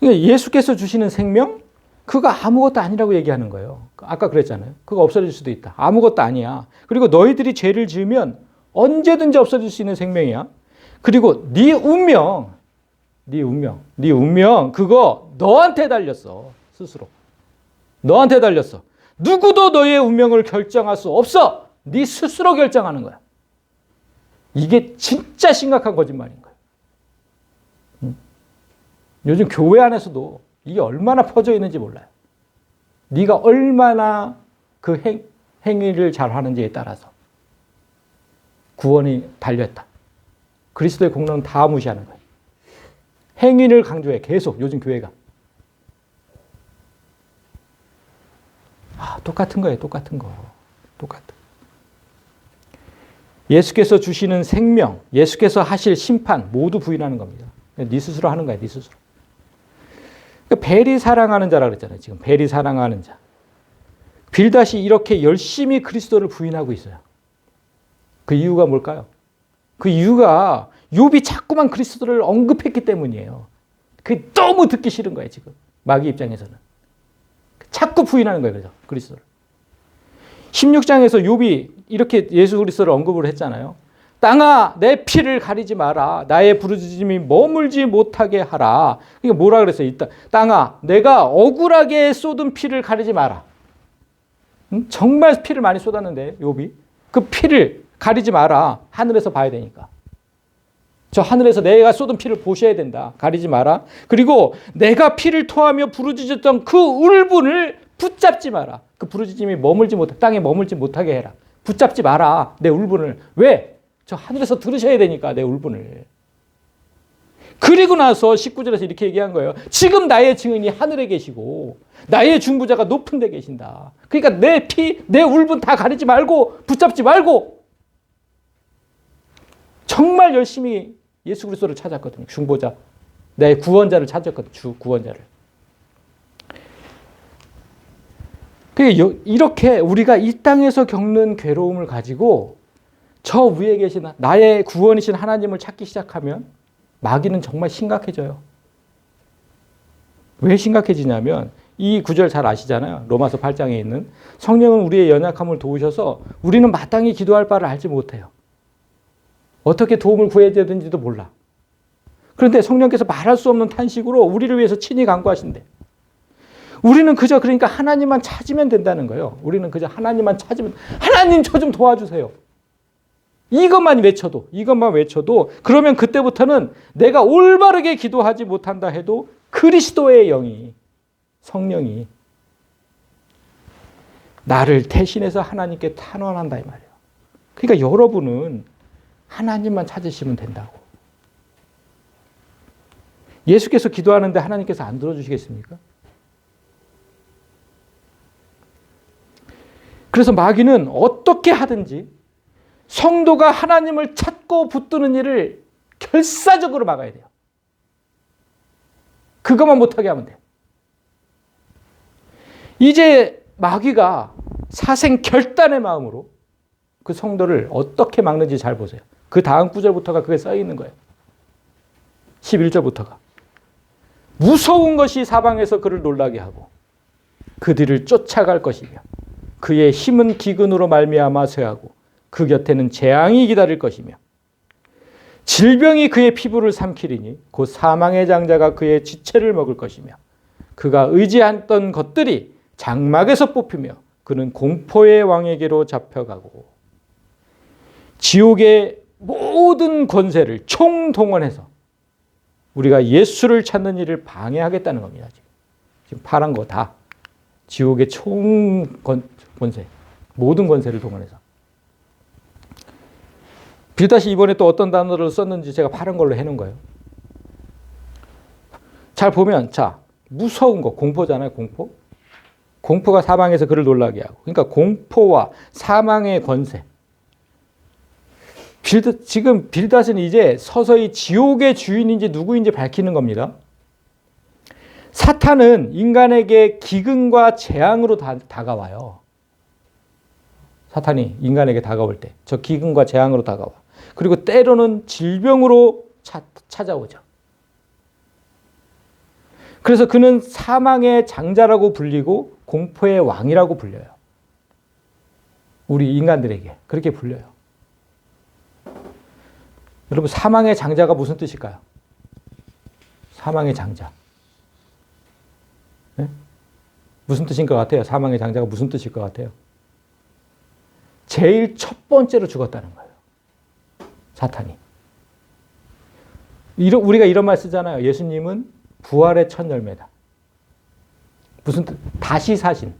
예수께서 주시는 생명? 그거 아무것도 아니라고 얘기하는 거예요. 아까 그랬잖아요. 그거 없어질 수도 있다. 아무것도 아니야. 그리고 너희들이 죄를 지으면 언제든지 없어질 수 있는 생명이야. 그리고 네 운명 그거 너한테 달렸어. 스스로. 너한테 달렸어. 누구도 너의 운명을 결정할 수 없어. 네 스스로 결정하는 거야. 이게 진짜 심각한 거짓말인 거야. 요즘 교회 안에서도 이게 얼마나 퍼져 있는지 몰라요. 네가 얼마나 그 행위를 잘하는지에 따라서 구원이 달렸다. 그리스도의 공로는 다 무시하는 거예요. 행위를 강조해. 계속 요즘 교회가. 똑같은 거예요. 똑같은 거. 예수께서 주시는 생명, 예수께서 하실 심판 모두 부인하는 겁니다. 네 스스로 하는 거야, 네 스스로. 그러니까 벨이 사랑하는 자라 그랬잖아요. 지금 벨이 사랑하는 자. 빌닷이 이렇게 열심히 그리스도를 부인하고 있어요. 그 이유가 뭘까요? 그 이유가 욥이 자꾸만 그리스도를 언급했기 때문이에요. 그게 너무 듣기 싫은 거예요, 지금. 마귀 입장에서는. 자꾸 부인하는 거예요, 그래서 그리스도를. 16장에서 욥이 이렇게 예수 그리스도를 언급을 했잖아요. 땅아, 내 피를 가리지 마라. 나의 부르짖음이 머물지 못하게 하라. 이게 뭐라 그랬어요? 땅아, 내가 억울하게 쏟은 피를 가리지 마라. 응? 정말 피를 많이 쏟았는데 욥이 그 피를 가리지 마라. 하늘에서 봐야 되니까. 저 하늘에서 내가 쏟은 피를 보셔야 된다. 가리지 마라. 그리고 내가 피를 토하며 부르짖었던 그 울분을 붙잡지 마라. 그 부르짖음이 땅에 머물지 못하게 해라. 붙잡지 마라. 내 울분을. 왜? 저 하늘에서 들으셔야 되니까 내 울분을. 그리고 나서 19절에서 이렇게 얘기한 거예요. 지금 나의 증인이 하늘에 계시고 나의 중보자가 높은 데 계신다. 그러니까 내 피, 내 울분 다 가리지 말고 붙잡지 말고 정말 열심히 예수 그리스도를 찾았거든요. 중보자. 내 구원자를 찾았거든요. 주 구원자를. 이렇게 우리가 이 땅에서 겪는 괴로움을 가지고 저 위에 계신 나의 구원이신 하나님을 찾기 시작하면 마귀는 정말 심각해져요. 왜 심각해지냐면 이 구절 잘 아시잖아요. 로마서 8장에 있는 성령은 우리의 연약함을 도우셔서 우리는 마땅히 기도할 바를 알지 못해요. 어떻게 도움을 구해야 되는지도 몰라. 그런데 성령께서 말할 수 없는 탄식으로 우리를 위해서 친히 간구하신대. 우리는 그저 그러니까 하나님만 찾으면 된다는 거예요. 우리는 그저 하나님만 찾으면 하나님 저 좀 도와주세요. 이것만 외쳐도 그러면 그때부터는 내가 올바르게 기도하지 못한다 해도 그리스도의 영이 성령이 나를 대신해서 하나님께 탄원한다 이 말이에요. 그러니까 여러분은 하나님만 찾으시면 된다고. 예수께서 기도하는데 하나님께서 안 들어주시겠습니까? 그래서 마귀는 어떻게 하든지 성도가 하나님을 찾고 붙드는 일을 결사적으로 막아야 돼요. 그것만 못하게 하면 돼요. 이제 마귀가 사생결단의 마음으로 그 성도를 어떻게 막는지 잘 보세요. 그 다음 구절부터가 그게 써 있는 거예요. 11절부터가. 무서운 것이 사방에서 그를 놀라게 하고 그 뒤를 쫓아갈 것이며 그의 힘은 기근으로 말미암아 쇠하고 그 곁에는 재앙이 기다릴 것이며 질병이 그의 피부를 삼키리니 곧 사망의 장자가 그의 지체를 먹을 것이며 그가 의지했던 것들이 장막에서 뽑히며 그는 공포의 왕에게로 잡혀가고 지옥의 모든 권세를 총동원해서 우리가 예수를 찾는 일을 방해하겠다는 겁니다. 지금 파란 거 다 지옥의 총 권세, 모든 권세를 동원해서. 빌닷이 이번에 또 어떤 단어를 썼는지 제가 파란 걸로 해놓은 거예요. 잘 보면 자 무서운 거 공포잖아요. 공포가 사방에서 그를 놀라게 하고 그러니까 공포와 사망의 권세. 지금 빌닷은 이제 서서히 지옥의 주인인지 누구인지 밝히는 겁니다. 사탄은 인간에게 기근과 재앙으로 다가와요. 사탄이 인간에게 다가올 때 저 기근과 재앙으로 다가와. 그리고 때로는 질병으로 찾아오죠. 그래서 그는 사망의 장자라고 불리고 공포의 왕이라고 불려요. 우리 인간들에게 그렇게 불려요. 여러분 사망의 장자가 무슨 뜻일까요? 사망의 장자. 네? 무슨 뜻인 것 같아요? 사망의 장자가 무슨 뜻일 것 같아요? 제일 첫 번째로 죽었다는 거예요. 사탄이. 우리가 이런 말 쓰잖아요. 예수님은 부활의 첫 열매다. 무슨 뜻? 다시 사신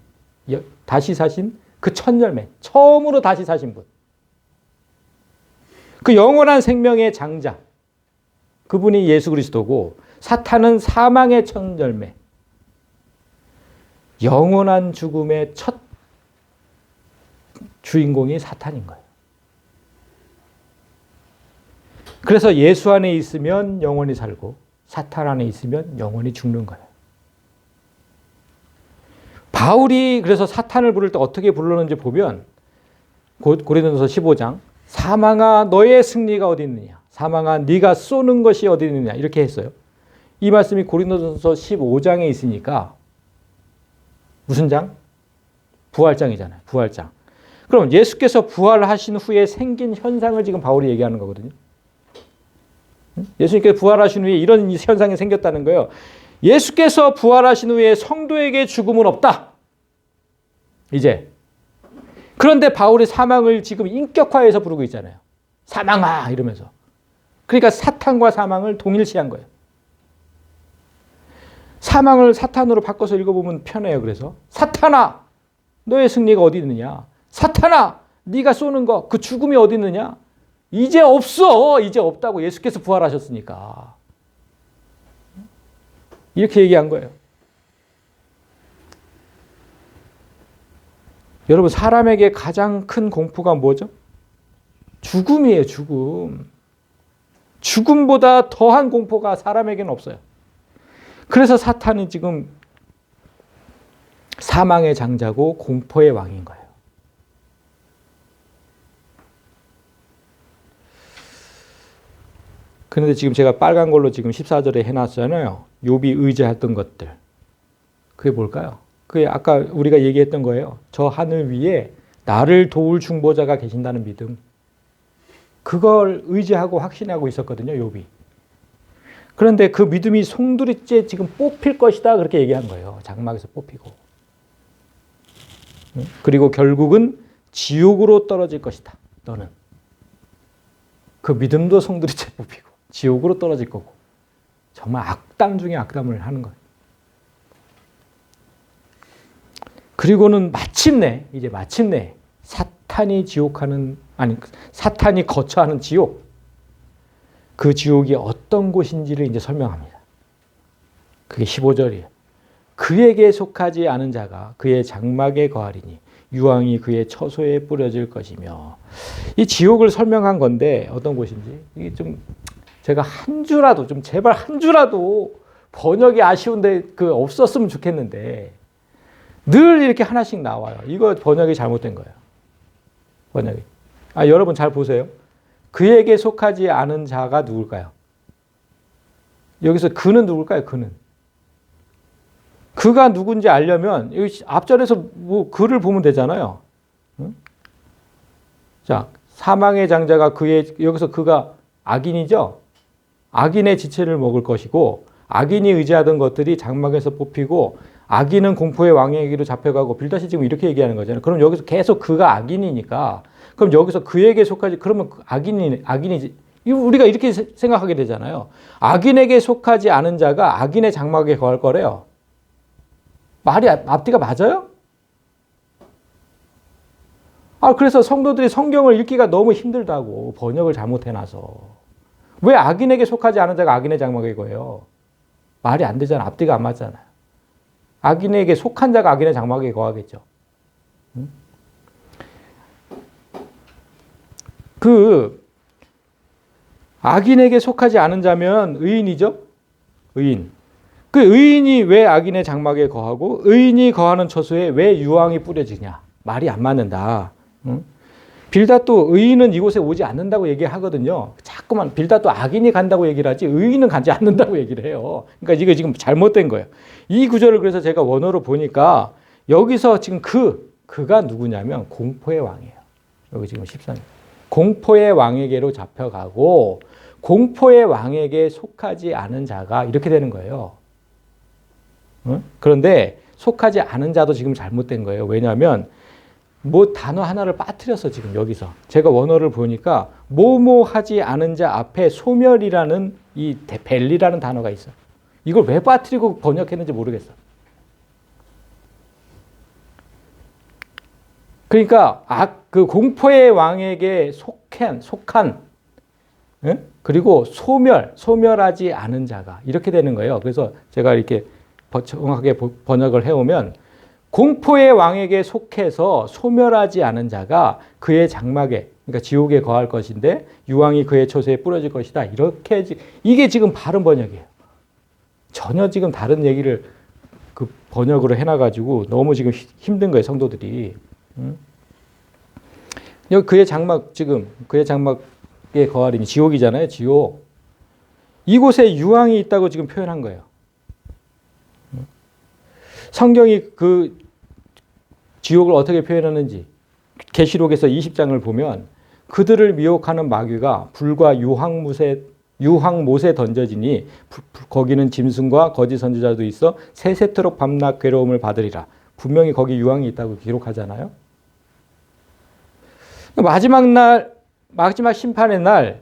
그 첫 열매. 처음으로 다시 사신 분. 그 영원한 생명의 장자. 그분이 예수 그리스도고 사탄은 사망의 첫 열매. 영원한 죽음의 첫 주인공이 사탄인 거예요. 그래서 예수 안에 있으면 영원히 살고 사탄 안에 있으면 영원히 죽는 거예요. 바울이 그래서 사탄을 부를 때 어떻게 불렀는지 보면 고린도전서 15장 사망아 너의 승리가 어디 있느냐, 사망아 네가 쏘는 것이 어디 있느냐 이렇게 했어요. 이 말씀이 고린도전서 15장에 있으니까 무슨 장? 부활장이잖아요. 부활장. 그럼 예수께서 부활하신 후에 생긴 현상을 지금 바울이 얘기하는 거거든요. 예수님께서 부활하신 후에 이런 현상이 생겼다는 거예요. 예수께서 부활하신 후에 성도에게 죽음은 없다. 이제. 그런데 바울이 사망을 지금 인격화해서 부르고 있잖아요. 사망아 이러면서. 그러니까 사탄과 사망을 동일시한 거예요. 사망을 사탄으로 바꿔서 읽어보면 편해요. 그래서 사탄아 너의 승리가 어디 있느냐. 사탄아 네가 쏘는 거 그 죽음이 어디 있느냐. 이제 없어. 이제 없다고. 예수께서 부활하셨으니까. 이렇게 얘기한 거예요. 여러분 사람에게 가장 큰 공포가 뭐죠? 죽음이에요. 죽음. 죽음보다 더한 공포가 사람에게는 없어요. 그래서 사탄이 지금 사망의 장자고 공포의 왕인 거예요. 그런데 지금 제가 빨간 걸로 지금 14절에 해놨잖아요. 욥이 의지했던 것들. 그게 뭘까요? 그게 아까 우리가 얘기했던 거예요. 저 하늘 위에 나를 도울 중보자가 계신다는 믿음. 그걸 의지하고 확신하고 있었거든요. 욥이. 그런데 그 믿음이 송두리째 지금 뽑힐 것이다. 그렇게 얘기한 거예요. 장막에서 뽑히고. 그리고 결국은 지옥으로 떨어질 것이다. 너는. 그 믿음도 송두리째 뽑히고 지옥으로 떨어질 거고. 정말 악담 중에 악담을 하는 거예요. 그리고는 마침내 이제 마침내 사탄이 거처하는 지옥. 그 지옥이 어떤 곳인지를 이제 설명합니다. 그게 15절이에요. 그에게 속하지 않은 자가 그의 장막에 거하리니 유황이 그의 처소에 뿌려질 것이며. 이 지옥을 설명한 건데 어떤 곳인지 이게 좀 제가 제발 한 주라도 번역이 아쉬운데 없었으면 좋겠는데 늘 이렇게 하나씩 나와요. 이거 번역이 잘못된 거예요. 번역이. 여러분 잘 보세요. 그에게 속하지 않은 자가 누굴까요? 여기서 그는 누굴까요? 그는. 그가 누군지 알려면 여기 앞절에서 그를 보면 되잖아요. 응? 자, 사망의 장자가 여기서 그가 악인이죠? 악인의 지체를 먹을 것이고 악인이 의지하던 것들이 장막에서 뽑히고 악인은 공포의 왕에게로 잡혀가고 빌닷이 지금 이렇게 얘기하는 거잖아요. 그럼 여기서 계속 그가 악인이니까 그럼 여기서 그에게 속하지 그러면 악인이지. 우리가 이렇게 생각하게 되잖아요. 악인에게 속하지 않은 자가 악인의 장막에 거할 거래요. 말이 앞뒤가 맞아요? 그래서 성도들이 성경을 읽기가 너무 힘들다고 번역을 잘못해놔서. 왜 악인에게 속하지 않은 자가 악인의 장막에 거예요? 말이 안 되잖아. 앞뒤가 안 맞잖아요. 악인에게 속한 자가 악인의 장막에 거하겠죠. 악인에게 속하지 않은 자면 의인이죠? 의인. 그 의인이 왜 악인의 장막에 거하고 의인이 거하는 처소에 왜 유황이 뿌려지냐? 말이 안 맞는다. 빌닷도 의인은 이곳에 오지 않는다고 얘기하거든요. 자꾸만 빌닷도 악인이 간다고 얘기를 하지 의인은 가지 않는다고 얘기를 해요. 그러니까 이거 지금 잘못된 거예요. 이 구절을 그래서 제가 원어로 보니까 여기서 지금 그가 누구냐면 공포의 왕이에요. 여기 지금 14절. 공포의 왕에게로 잡혀가고 공포의 왕에게 속하지 않은 자가 이렇게 되는 거예요. 그런데 속하지 않은 자도 지금 잘못된 거예요. 왜냐하면 단어 하나를 빠뜨렸어 지금 여기서. 제가 원어를 보니까 뭐뭐하지 않은 자 앞에 소멸이라는 이 벨리라는 단어가 있어. 이걸 왜 빠뜨리고 번역했는지 모르겠어. 그러니까 그 공포의 왕에게 속한 그리고 소멸하지 않은 자가 이렇게 되는 거예요. 그래서 제가 이렇게 정확하게 번역을 해오면 공포의 왕에게 속해서 소멸하지 않은 자가 그의 장막에, 그러니까 지옥에 거할 것인데 유황이 그의 처소에 뿌려질 것이다. 이게 지금 바른 번역이에요. 전혀 지금 다른 얘기를 그 번역으로 해놔가지고 너무 지금 힘든 거예요, 성도들이. 여기 그의 장막, 지금 그의 장막의 거하림이 지옥이잖아요, 지옥. 이곳에 유황이 있다고 지금 표현한 거예요. 성경이 그 지옥을 어떻게 표현하는지 계시록에서 20장을 보면 그들을 미혹하는 마귀가 불과 유황못에 던져지니 거기는 짐승과 거짓 선지자도 있어 세세토록 밤낮 괴로움을 받으리라. 분명히 거기 유황이 있다고 기록하잖아요. 마지막 심판의 날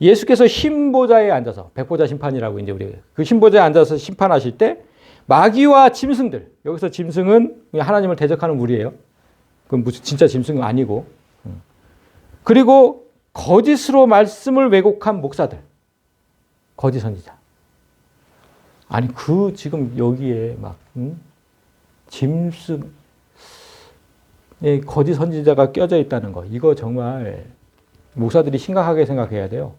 예수께서 흰보자에 앉아서 백보자 심판이라고 이제 우리 그 흰보자에 앉아서 심판하실 때 마귀와 짐승들, 여기서 짐승은 하나님을 대적하는 무리예요. 그건 무슨 진짜 짐승은 아니고, 그리고 거짓으로 말씀을 왜곡한 목사들, 거짓 선지자. 아니 그 지금 여기에 막 짐승, 거짓 선지자가 껴져 있다는 거, 이거 정말 목사들이 심각하게 생각해야 돼요.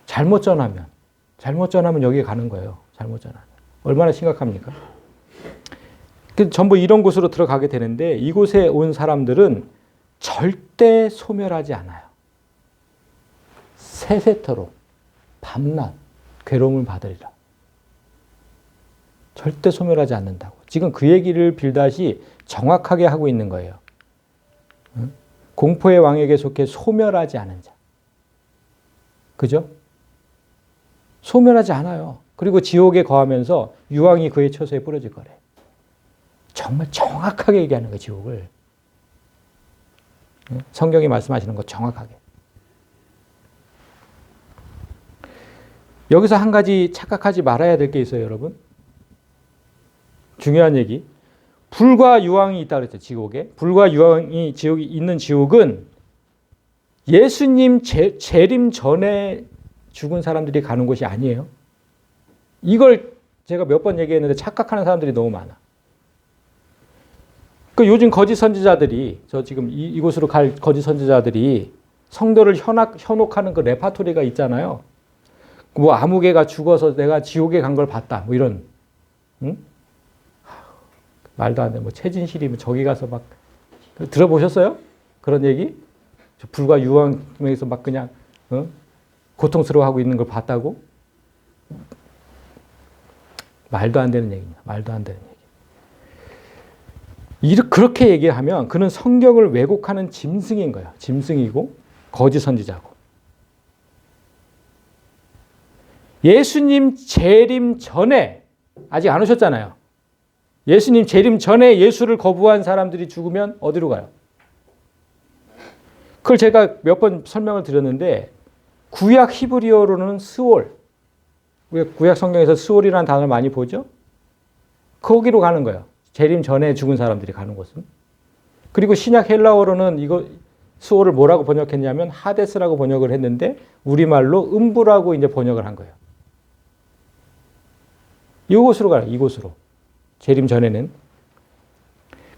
잘못 전하면 여기에 가는 거예요. 잘못 전하면. 얼마나 심각합니까? 전부 이런 곳으로 들어가게 되는데 이곳에 온 사람들은 절대 소멸하지 않아요. 세세토록 밤낮 괴로움을 받으리라. 절대 소멸하지 않는다고. 지금 그 얘기를 빌닷이 정확하게 하고 있는 거예요. 공포의 왕에게 속해 소멸하지 않은 자. 그죠? 소멸하지 않아요. 그리고 지옥에 거하면서 유황이 그의 처소에 뿌려질 거래. 정말 정확하게 얘기하는 거예요, 지옥을. 성경이 말씀하시는 거 정확하게. 여기서 한 가지 착각하지 말아야 될 게 있어요, 여러분. 중요한 얘기. 불과 유황이 있다 그랬죠, 지옥에. 불과 유황이 지옥이 있는 지옥은 예수님 재림 전에 죽은 사람들이 가는 곳이 아니에요. 이걸 제가 몇 번 얘기했는데 착각하는 사람들이 너무 많아. 그 요즘 거짓 선지자들이, 저 지금 이곳으로 갈 거짓 선지자들이 성도를 현혹하는 그 레파토리가 있잖아요. 뭐 아무개가 죽어서 내가 지옥에 간 걸 봤다. 뭐 이런, 응? 말도 안 돼. 뭐 최진실이 저기 가서 막 들어보셨어요? 그런 얘기? 불과 유황에서 막 그냥 고통스러워하고 있는 걸 봤다고? 말도 안 되는 얘기입니다. 말도 안 되는 얘기. 그렇게 얘기하면 그는 성경을 왜곡하는 짐승인 거예요. 짐승이고 거짓 선지자고. 예수님 재림 전에, 아직 안 오셨잖아요. 예수님 재림 전에 예수를 거부한 사람들이 죽으면 어디로 가요? 그걸 제가 몇 번 설명을 드렸는데 구약 히브리어로는 스올, 구약 성경에서 스올이라는 단어를 많이 보죠? 거기로 가는 거예요. 재림 전에 죽은 사람들이 가는 곳은. 그리고 신약 헬라어로는 이거 스올을 뭐라고 번역했냐면 하데스라고 번역을 했는데 우리말로 음부라고 이제 번역을 한 거예요. 이곳으로 가요. 이곳으로. 재림 전에는.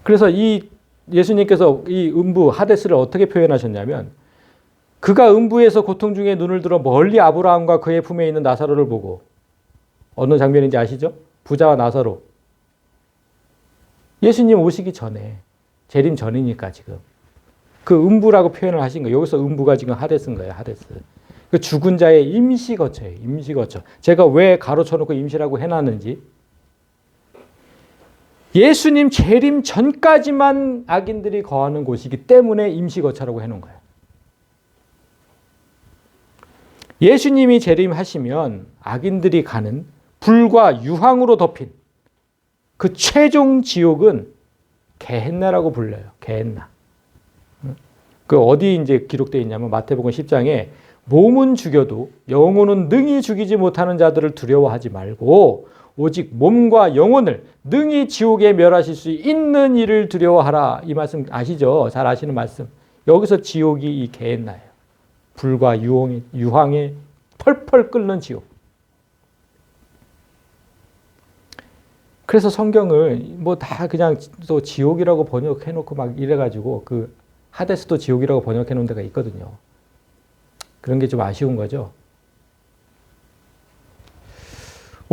그래서 이 예수님께서 이 음부 하데스를 어떻게 표현하셨냐면 그가 음부에서 고통 중에 눈을 들어 멀리 아브라함과 그의 품에 있는 나사로를 보고, 어느 장면인지 아시죠? 부자와 나사로. 예수님 오시기 전에, 재림 전이니까 지금 그 음부라고 표현을 하신 거예요. 여기서 음부가 지금 하데스인 거예요. 하데스. 그 죽은 자의 임시 거처예요. 임시 거처. 제가 왜 가로쳐 놓고 임시라고 해놨는지. 예수님 재림 전까지만 악인들이 거하는 곳이기 때문에 임시 거처라고 해놓은 거예요. 예수님이 재림하시면 악인들이 가는 불과 유황으로 덮인 그 최종 지옥은 게헨나라고 불려요. 게헨나. 그 어디 이제 기록되어 있냐면 마태복음 10장에 몸은 죽여도 영혼은 능히 죽이지 못하는 자들을 두려워하지 말고 오직 몸과 영혼을 능히 지옥에 멸하실 수 있는 이를 두려워하라. 이 말씀 아시죠? 잘 아시는 말씀. 여기서 지옥이 이 게헨나예요. 불과 유황에 펄펄 끓는 지옥. 그래서 성경을 뭐 다 그냥 또 지옥이라고 번역해놓고 막 이래가지고 그 하데스도 지옥이라고 번역해 놓은 데가 있거든요. 그런 게 좀 아쉬운 거죠.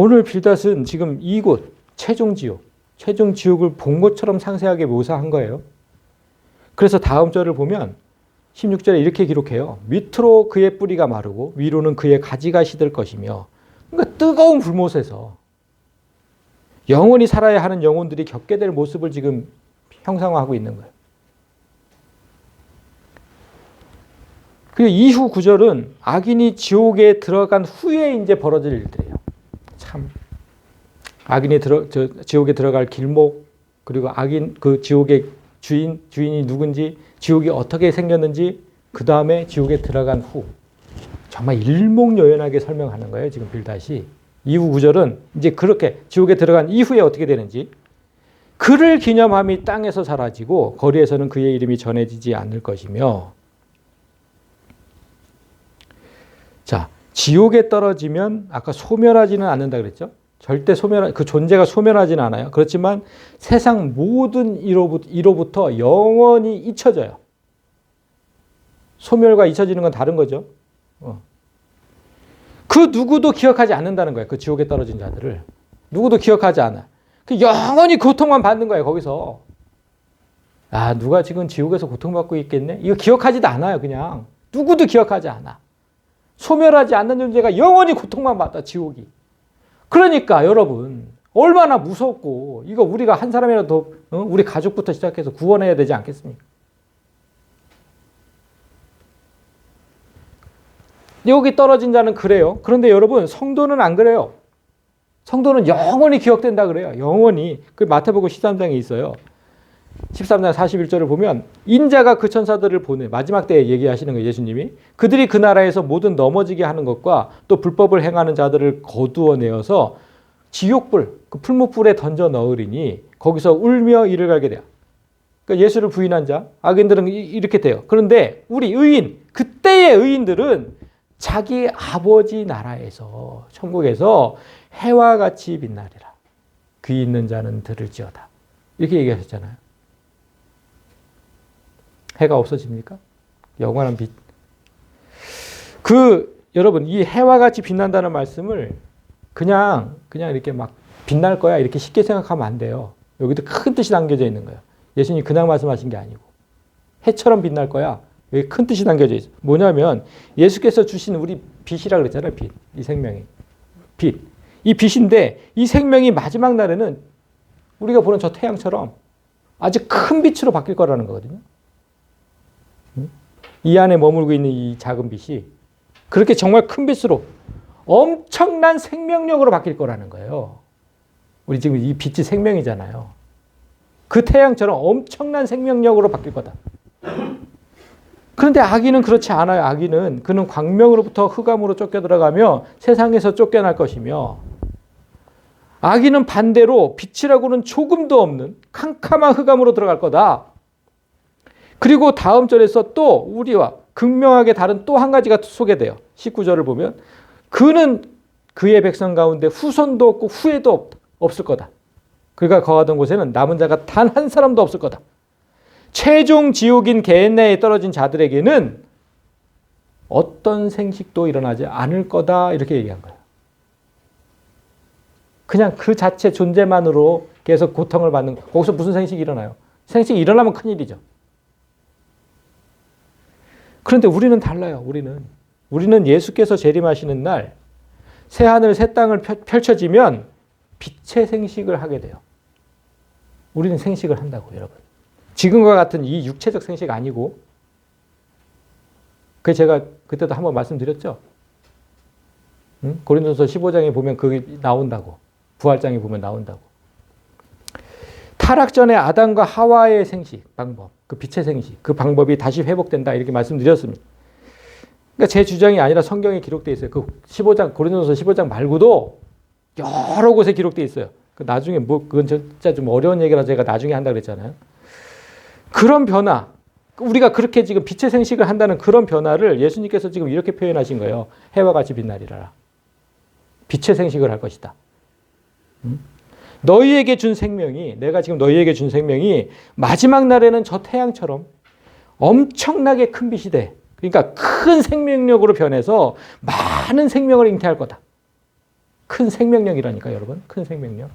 오늘 빌닷은 지금 이곳 최종 지옥을 본 것처럼 상세하게 묘사한 거예요. 그래서 다음 절을 보면 16절에 이렇게 기록해요. 밑으로 그의 뿌리가 마르고 위로는 그의 가지가 시들 것이며, 그러니까 뜨거운 불못에서 영원히 살아야 하는 영혼들이 겪게 될 모습을 지금 형상화하고 있는 거예요. 그리고 이후 구절은 악인이 지옥에 들어간 후에 이제 벌어질 일들이에요. 참, 악인이 지옥에 들어갈 길목, 그리고 악인 그 지옥의 주인이 누군지, 지옥이 어떻게 생겼는지, 그 다음에 지옥에 들어간 후, 정말 일목요연하게 설명하는 거예요. 지금 빌닷이. 이후 구절은 이제 그렇게 지옥에 들어간 이후에 어떻게 되는지, 그를 기념함이 땅에서 사라지고 거리에서는 그의 이름이 전해지지 않을 것이며, 자, 지옥에 떨어지면 아까 소멸하지는 않는다 그랬죠? 절대 그 존재가 소멸하지는 않아요. 그렇지만 세상 모든 이로부터 영원히 잊혀져요. 소멸과 잊혀지는 건 다른 거죠. 그 누구도 기억하지 않는다는 거예요. 그 지옥에 떨어진 자들을. 누구도 기억하지 않아. 그 영원히 고통만 받는 거예요. 거기서. 아, 누가 지금 지옥에서 고통받고 있겠네? 이거 기억하지도 않아요. 그냥. 누구도 기억하지 않아. 소멸하지 않는 존재가 영원히 고통만 받아, 지옥이. 그러니까 여러분, 얼마나 무섭고, 이거 우리가 한 사람이라도 우리 가족부터 시작해서 구원해야 되지 않겠습니까? 여기 떨어진 자는 그래요. 그런데 여러분, 성도는 안 그래요. 성도는 영원히 기억된다 그래요. 영원히. 그 마태복음 13장에 있어요. 13장 41절을 보면 인자가 그 천사들을 보내, 마지막 때에 얘기하시는 거예요. 예수님이. 그들이 그 나라에서 모든 넘어지게 하는 것과 또 불법을 행하는 자들을 거두어내어서 지옥불, 그 풀무불에 던져 넣으리니 거기서 울며 이를 갈게 돼요. 그러니까 예수를 부인한 자, 악인들은 이렇게 돼요. 그런데 우리 의인, 그때의 의인들은 자기 아버지 나라에서, 천국에서 해와 같이 빛나리라. 귀 있는 자는 들을지어다. 이렇게 얘기하셨잖아요. 해가 없어집니까? 영원한 빛. 여러분, 이 해와 같이 빛난다는 말씀을 그냥 이렇게 막 빛날 거야, 이렇게 쉽게 생각하면 안 돼요. 여기도 큰 뜻이 담겨져 있는 거예요. 예수님이 그냥 말씀하신 게 아니고. 해처럼 빛날 거야. 여기 큰 뜻이 담겨져 있어요. 뭐냐면, 예수께서 주신 우리 빛이라 그랬잖아요. 빛. 이 생명이. 빛. 이 빛인데, 이 생명이 마지막 날에는 우리가 보는 저 태양처럼 아주 큰 빛으로 바뀔 거라는 거거든요. 이 안에 머물고 있는 이 작은 빛이 그렇게 정말 큰 빛으로 엄청난 생명력으로 바뀔 거라는 거예요. 우리 지금 이 빛이 생명이잖아요. 그 태양처럼 엄청난 생명력으로 바뀔 거다. 그런데 악인은 그렇지 않아요. 악인은 그는 광명으로부터 흑암으로 쫓겨 들어가며 세상에서 쫓겨날 것이며, 악인은 반대로 빛이라고는 조금도 없는 캄캄한 흑암으로 들어갈 거다. 그리고 다음 절에서 또 우리와 극명하게 다른 또 한 가지가 소개돼요. 19절을 보면 그는 그의 백성 가운데 후손도 없고 후예도 없을 거다. 그가 거하던 곳에는 남은 자가 단 한 사람도 없을 거다. 최종 지옥인 게헨나에 떨어진 자들에게는 어떤 생식도 일어나지 않을 거다. 이렇게 얘기한 거예요. 그냥 그 자체 존재만으로 계속 고통을 받는, 거기서 무슨 생식이 일어나요? 생식이 일어나면 큰일이죠. 그런데 우리는 달라요. 우리는 예수께서 재림하시는 날 새하늘 새 땅을 펼쳐지면 빛의 생식을 하게 돼요. 우리는 생식을 한다고, 여러분. 지금과 같은 이 육체적 생식 아니고, 그 제가 그때도 한번 말씀드렸죠. 고린도서 15장에 보면 그게 나온다고. 부활장에 보면 나온다고. 타락 전에 아담과 하와의 생식 방법, 그 빛의 생식, 그 방법이 다시 회복된다, 이렇게 말씀드렸습니다. 그러니까 제 주장이 아니라 성경에 기록되어 있어요. 그 15장, 고린도서 15장 말고도 여러 곳에 기록되어 있어요. 그 나중에 그건 진짜 좀 어려운 얘기라 제가 나중에 한다고 그랬잖아요. 그런 변화, 우리가 그렇게 지금 빛의 생식을 한다는 그런 변화를 예수님께서 지금 이렇게 표현하신 거예요. 해와 같이 빛나리라. 빛의 생식을 할 것이다. 너희에게 준 생명이, 내가 지금 너희에게 준 생명이 마지막 날에는 저 태양처럼 엄청나게 큰 빛이 돼. 그러니까 큰 생명력으로 변해서 많은 생명을 잉태할 거다. 큰 생명력이라니까 여러분. 큰 생명력.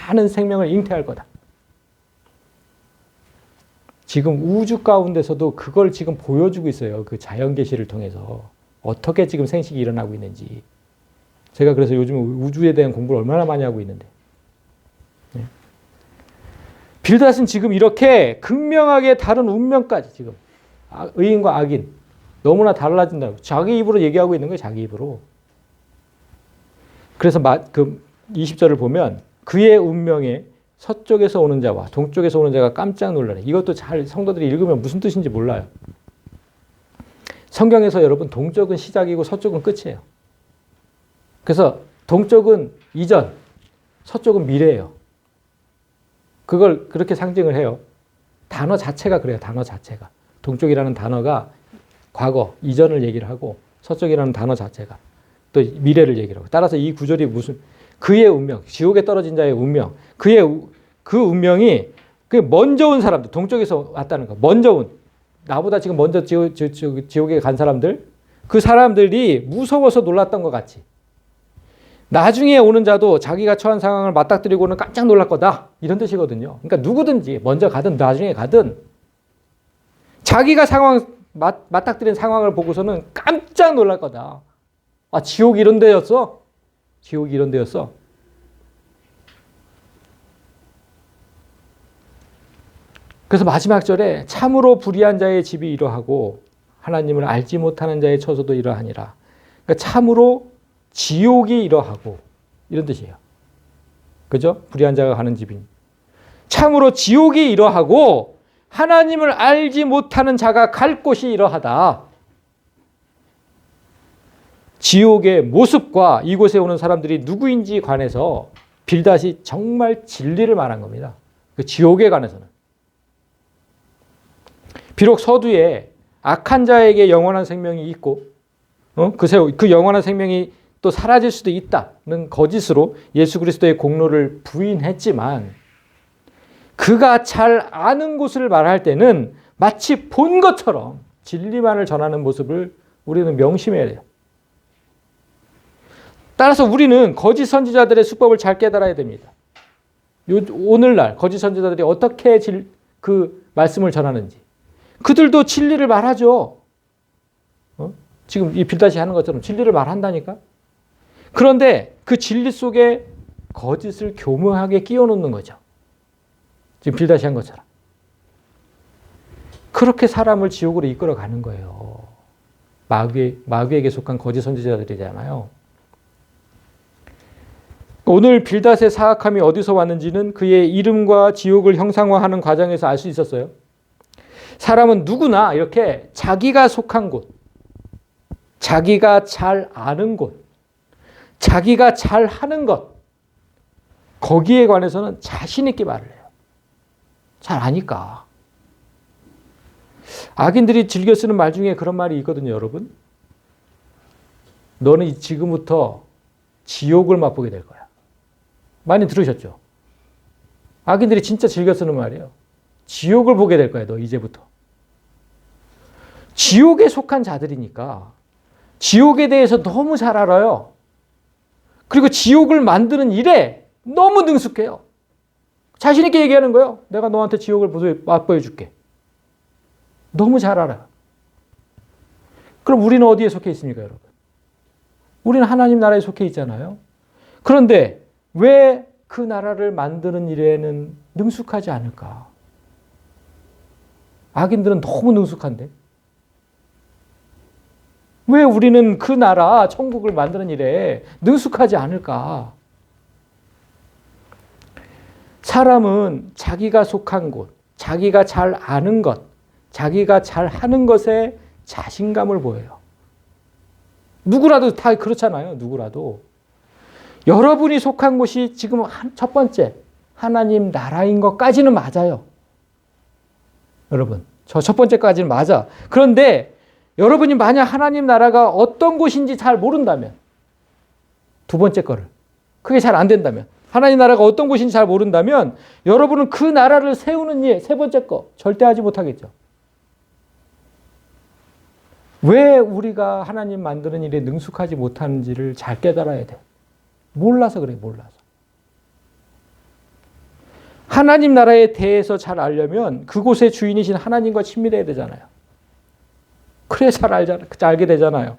많은 생명을 잉태할 거다. 지금 우주 가운데서도 그걸 지금 보여주고 있어요. 그 자연계시를 통해서. 어떻게 지금 생식이 일어나고 있는지. 제가 그래서 요즘 우주에 대한 공부를 얼마나 많이 하고 있는데. 네. 빌닷은 지금 이렇게 극명하게 다른 운명까지 지금 의인과 악인 너무나 달라진다고 자기 입으로 얘기하고 있는 거예요. 자기 입으로. 그래서 그 20절을 보면 그의 운명에 서쪽에서 오는 자와 동쪽에서 오는 자가 깜짝 놀라네. 이것도 잘 성도들이 읽으면 무슨 뜻인지 몰라요. 성경에서 여러분 동쪽은 시작이고 서쪽은 끝이에요. 그래서 동쪽은 이전, 서쪽은 미래예요. 그걸 그렇게 상징을 해요. 단어 자체가 그래요. 단어 자체가. 동쪽이라는 단어가 과거, 이전을 얘기를 하고 서쪽이라는 단어 자체가 또 미래를 얘기를 하고 따라서 이 구절이 무슨 그의 운명, 지옥에 떨어진 자의 운명, 그 운명이 그 먼저 온 사람들, 동쪽에서 왔다는 거. 먼저 온 나보다 지금 먼저 지옥에 간 사람들, 그 사람들이 무서워서 놀랐던 것 같이 나중에 오는 자도 자기가 처한 상황을 맞닥뜨리고는 깜짝 놀랄 거다. 이런 뜻이거든요. 그러니까 누구든지 먼저 가든 나중에 가든 자기가 맞닥뜨린 상황을 보고서는 깜짝 놀랄 거다. 아, 지옥이 이런 데였어? 지옥이 이런 데였어? 그래서 마지막 절에 참으로 불의한 자의 집이 이러하고 하나님을 알지 못하는 자의 처소도 이러하니라. 그러니까 참으로 지옥이 이러하고 이런 뜻이에요. 그죠? 불의한 자가 가는 집인. 참으로 지옥이 이러하고 하나님을 알지 못하는 자가 갈 곳이 이러하다. 지옥의 모습과 이곳에 오는 사람들이 누구인지 관해서 빌닷이 정말 진리를 말한 겁니다. 그 지옥에 관해서는. 비록 서두에 악한 자에게 영원한 생명이 있고 그 영원한 생명이 또 사라질 수도 있다는 거짓으로 예수 그리스도의 공로를 부인했지만 그가 잘 아는 곳을 말할 때는 마치 본 것처럼 진리만을 전하는 모습을 우리는 명심해야 돼요. 따라서 우리는 거짓 선지자들의 수법을 잘 깨달아야 됩니다. 오늘날 거짓 선지자들이 어떻게 그 말씀을 전하는지. 그들도 진리를 말하죠. 지금 이 빌닷이 하는 것처럼 진리를 말한다니까. 그런데 그 진리 속에 거짓을 교묘하게 끼워놓는 거죠. 지금 빌닷이 한 것처럼. 그렇게 사람을 지옥으로 이끌어가는 거예요. 마귀에게 속한 거짓 선지자들이잖아요. 오늘 빌닷의 사악함이 어디서 왔는지는 그의 이름과 지옥을 형상화하는 과정에서 알 수 있었어요. 사람은 누구나 이렇게 자기가 속한 곳, 자기가 잘 아는 곳, 자기가 잘 하는 것, 거기에 관해서는 자신 있게 말을 해요. 잘 아니까. 악인들이 즐겨 쓰는 말 중에 그런 말이 있거든요, 여러분. 너는 지금부터 지옥을 맛보게 될 거야. 많이 들으셨죠? 악인들이 진짜 즐겨 쓰는 말이에요. 지옥을 보게 될 거야, 너 이제부터. 지옥에 속한 자들이니까 지옥에 대해서 너무 잘 알아요. 그리고 지옥을 만드는 일에 너무 능숙해요. 자신 있게 얘기하는 거예요. 내가 너한테 지옥을 맛보여 줄게. 너무 잘 알아. 그럼 우리는 어디에 속해 있습니까, 여러분? 우리는 하나님 나라에 속해 있잖아요. 그런데 왜 그 나라를 만드는 일에는 능숙하지 않을까? 악인들은 너무 능숙한데. 왜 우리는 그 나라, 천국을 만드는 일에 능숙하지 않을까? 사람은 자기가 속한 곳, 자기가 잘 아는 것, 자기가 잘 하는 것에 자신감을 보여요. 누구라도 다 그렇잖아요. 누구라도. 여러분이 속한 곳이 지금 첫 번째 하나님 나라인 것까지는 맞아요. 여러분, 저 첫 번째까지는 맞아. 그런데 여러분이 만약 하나님 나라가 어떤 곳인지 잘 모른다면, 두 번째 거를, 그게 잘 안 된다면, 하나님 나라가 어떤 곳인지 잘 모른다면 여러분은 그 나라를 세우는 일, 세 번째 거 절대 하지 못하겠죠. 왜 우리가 하나님 만드는 일에 능숙하지 못하는지를 잘 깨달아야 돼. 몰라서 그래, 몰라서. 하나님 나라에 대해서 잘 알려면 그곳의 주인이신 하나님과 친밀해야 되잖아요. 그래야 잘 알게 되잖아요.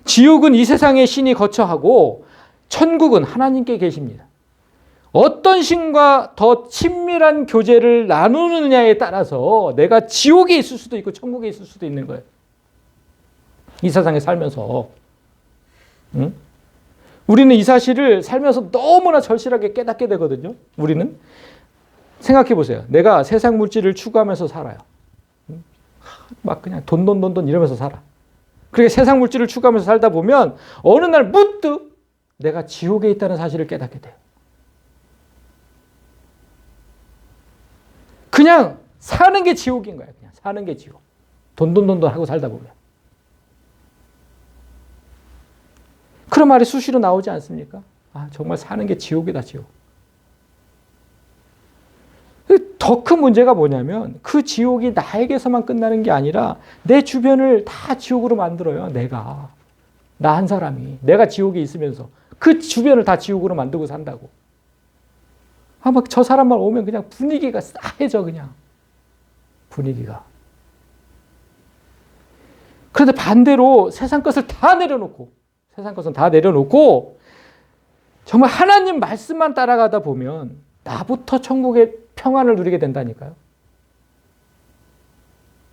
지옥은 이 세상의 신이 거처하고 천국은 하나님께 계십니다. 어떤 신과 더 친밀한 교제를 나누느냐에 따라서 내가 지옥에 있을 수도 있고 천국에 있을 수도 있는 거예요. 이 세상에 살면서. 응? 우리는 이 사실을 살면서 너무나 절실하게 깨닫게 되거든요. 우리는. 생각해 보세요. 내가 세상 물질을 추구하면서 살아요. 막 그냥 돈 이러면서 살아. 그렇게 세상 물질을 추구하면서 살다 보면 어느 날 문득 내가 지옥에 있다는 사실을 깨닫게 돼요. 그냥 사는 게 지옥인 거야. 그냥 사는 게 지옥. 돈 하고 살다 보면. 그런 말이 수시로 나오지 않습니까? 아, 정말 사는 게 지옥이다, 지옥. 더 큰 문제가 뭐냐면 그 지옥이 나에게서만 끝나는 게 아니라 내 주변을 다 지옥으로 만들어요. 내가. 나 한 사람이. 내가 지옥에 있으면서 그 주변을 다 지옥으로 만들고 산다고. 아, 막 저 사람만 오면 그냥 분위기가 싸해져, 그냥. 분위기가. 그런데 반대로 세상 것을 다 내려놓고, 세상 것은 다 내려놓고, 정말 하나님 말씀만 따라가다 보면 나부터 천국의 평안을 누리게 된다니까요.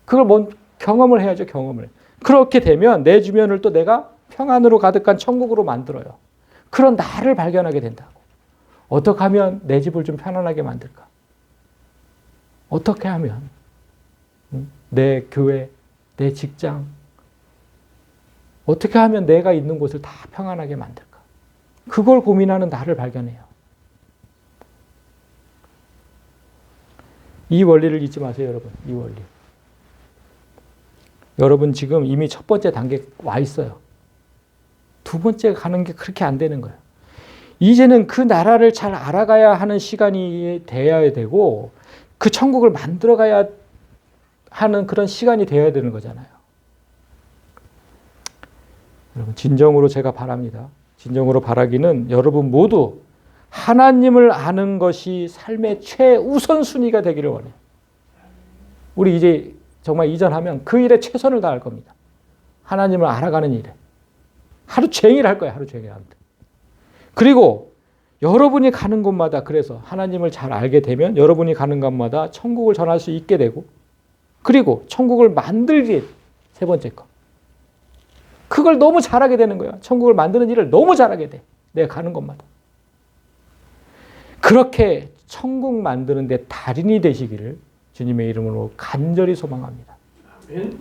그걸 경험을 해야죠, 경험을. 그렇게 되면 내 주변을 또 내가 평안으로 가득한 천국으로 만들어요. 그런 나를 발견하게 된다고. 어떻게 하면 내 집을 좀 편안하게 만들까? 어떻게 하면 내 교회, 내 직장, 어떻게 하면 내가 있는 곳을 다 평안하게 만들까? 그걸 고민하는 나를 발견해요. 이 원리를 잊지 마세요, 여러분. 이 원리. 여러분 지금 이미 첫 번째 단계에 와 있어요. 두 번째 가는 게 그렇게 안 되는 거예요. 이제는 그 나라를 잘 알아가야 하는 시간이 되어야 되고 그 천국을 만들어가야 하는 그런 시간이 되어야 되는 거잖아요. 여러분 진정으로 제가 바랍니다. 진정으로 바라기는 여러분 모두 하나님을 아는 것이 삶의 최우선순위가 되기를 원해요. 우리 이제 정말 이전하면 그 일에 최선을 다할 겁니다. 하나님을 알아가는 일에. 하루 종일 할 거예요. 하루 종일 합니다. 그리고 여러분이 가는 곳마다 그래서 하나님을 잘 알게 되면 여러분이 가는 곳마다 천국을 전할 수 있게 되고 그리고 천국을 만들기 세 번째 거. 그걸 너무 잘하게 되는 거예요. 천국을 만드는 일을 너무 잘하게 돼. 내가 가는 곳마다. 그렇게 천국 만드는 데 달인이 되시기를 주님의 이름으로 간절히 소망합니다. 아멘.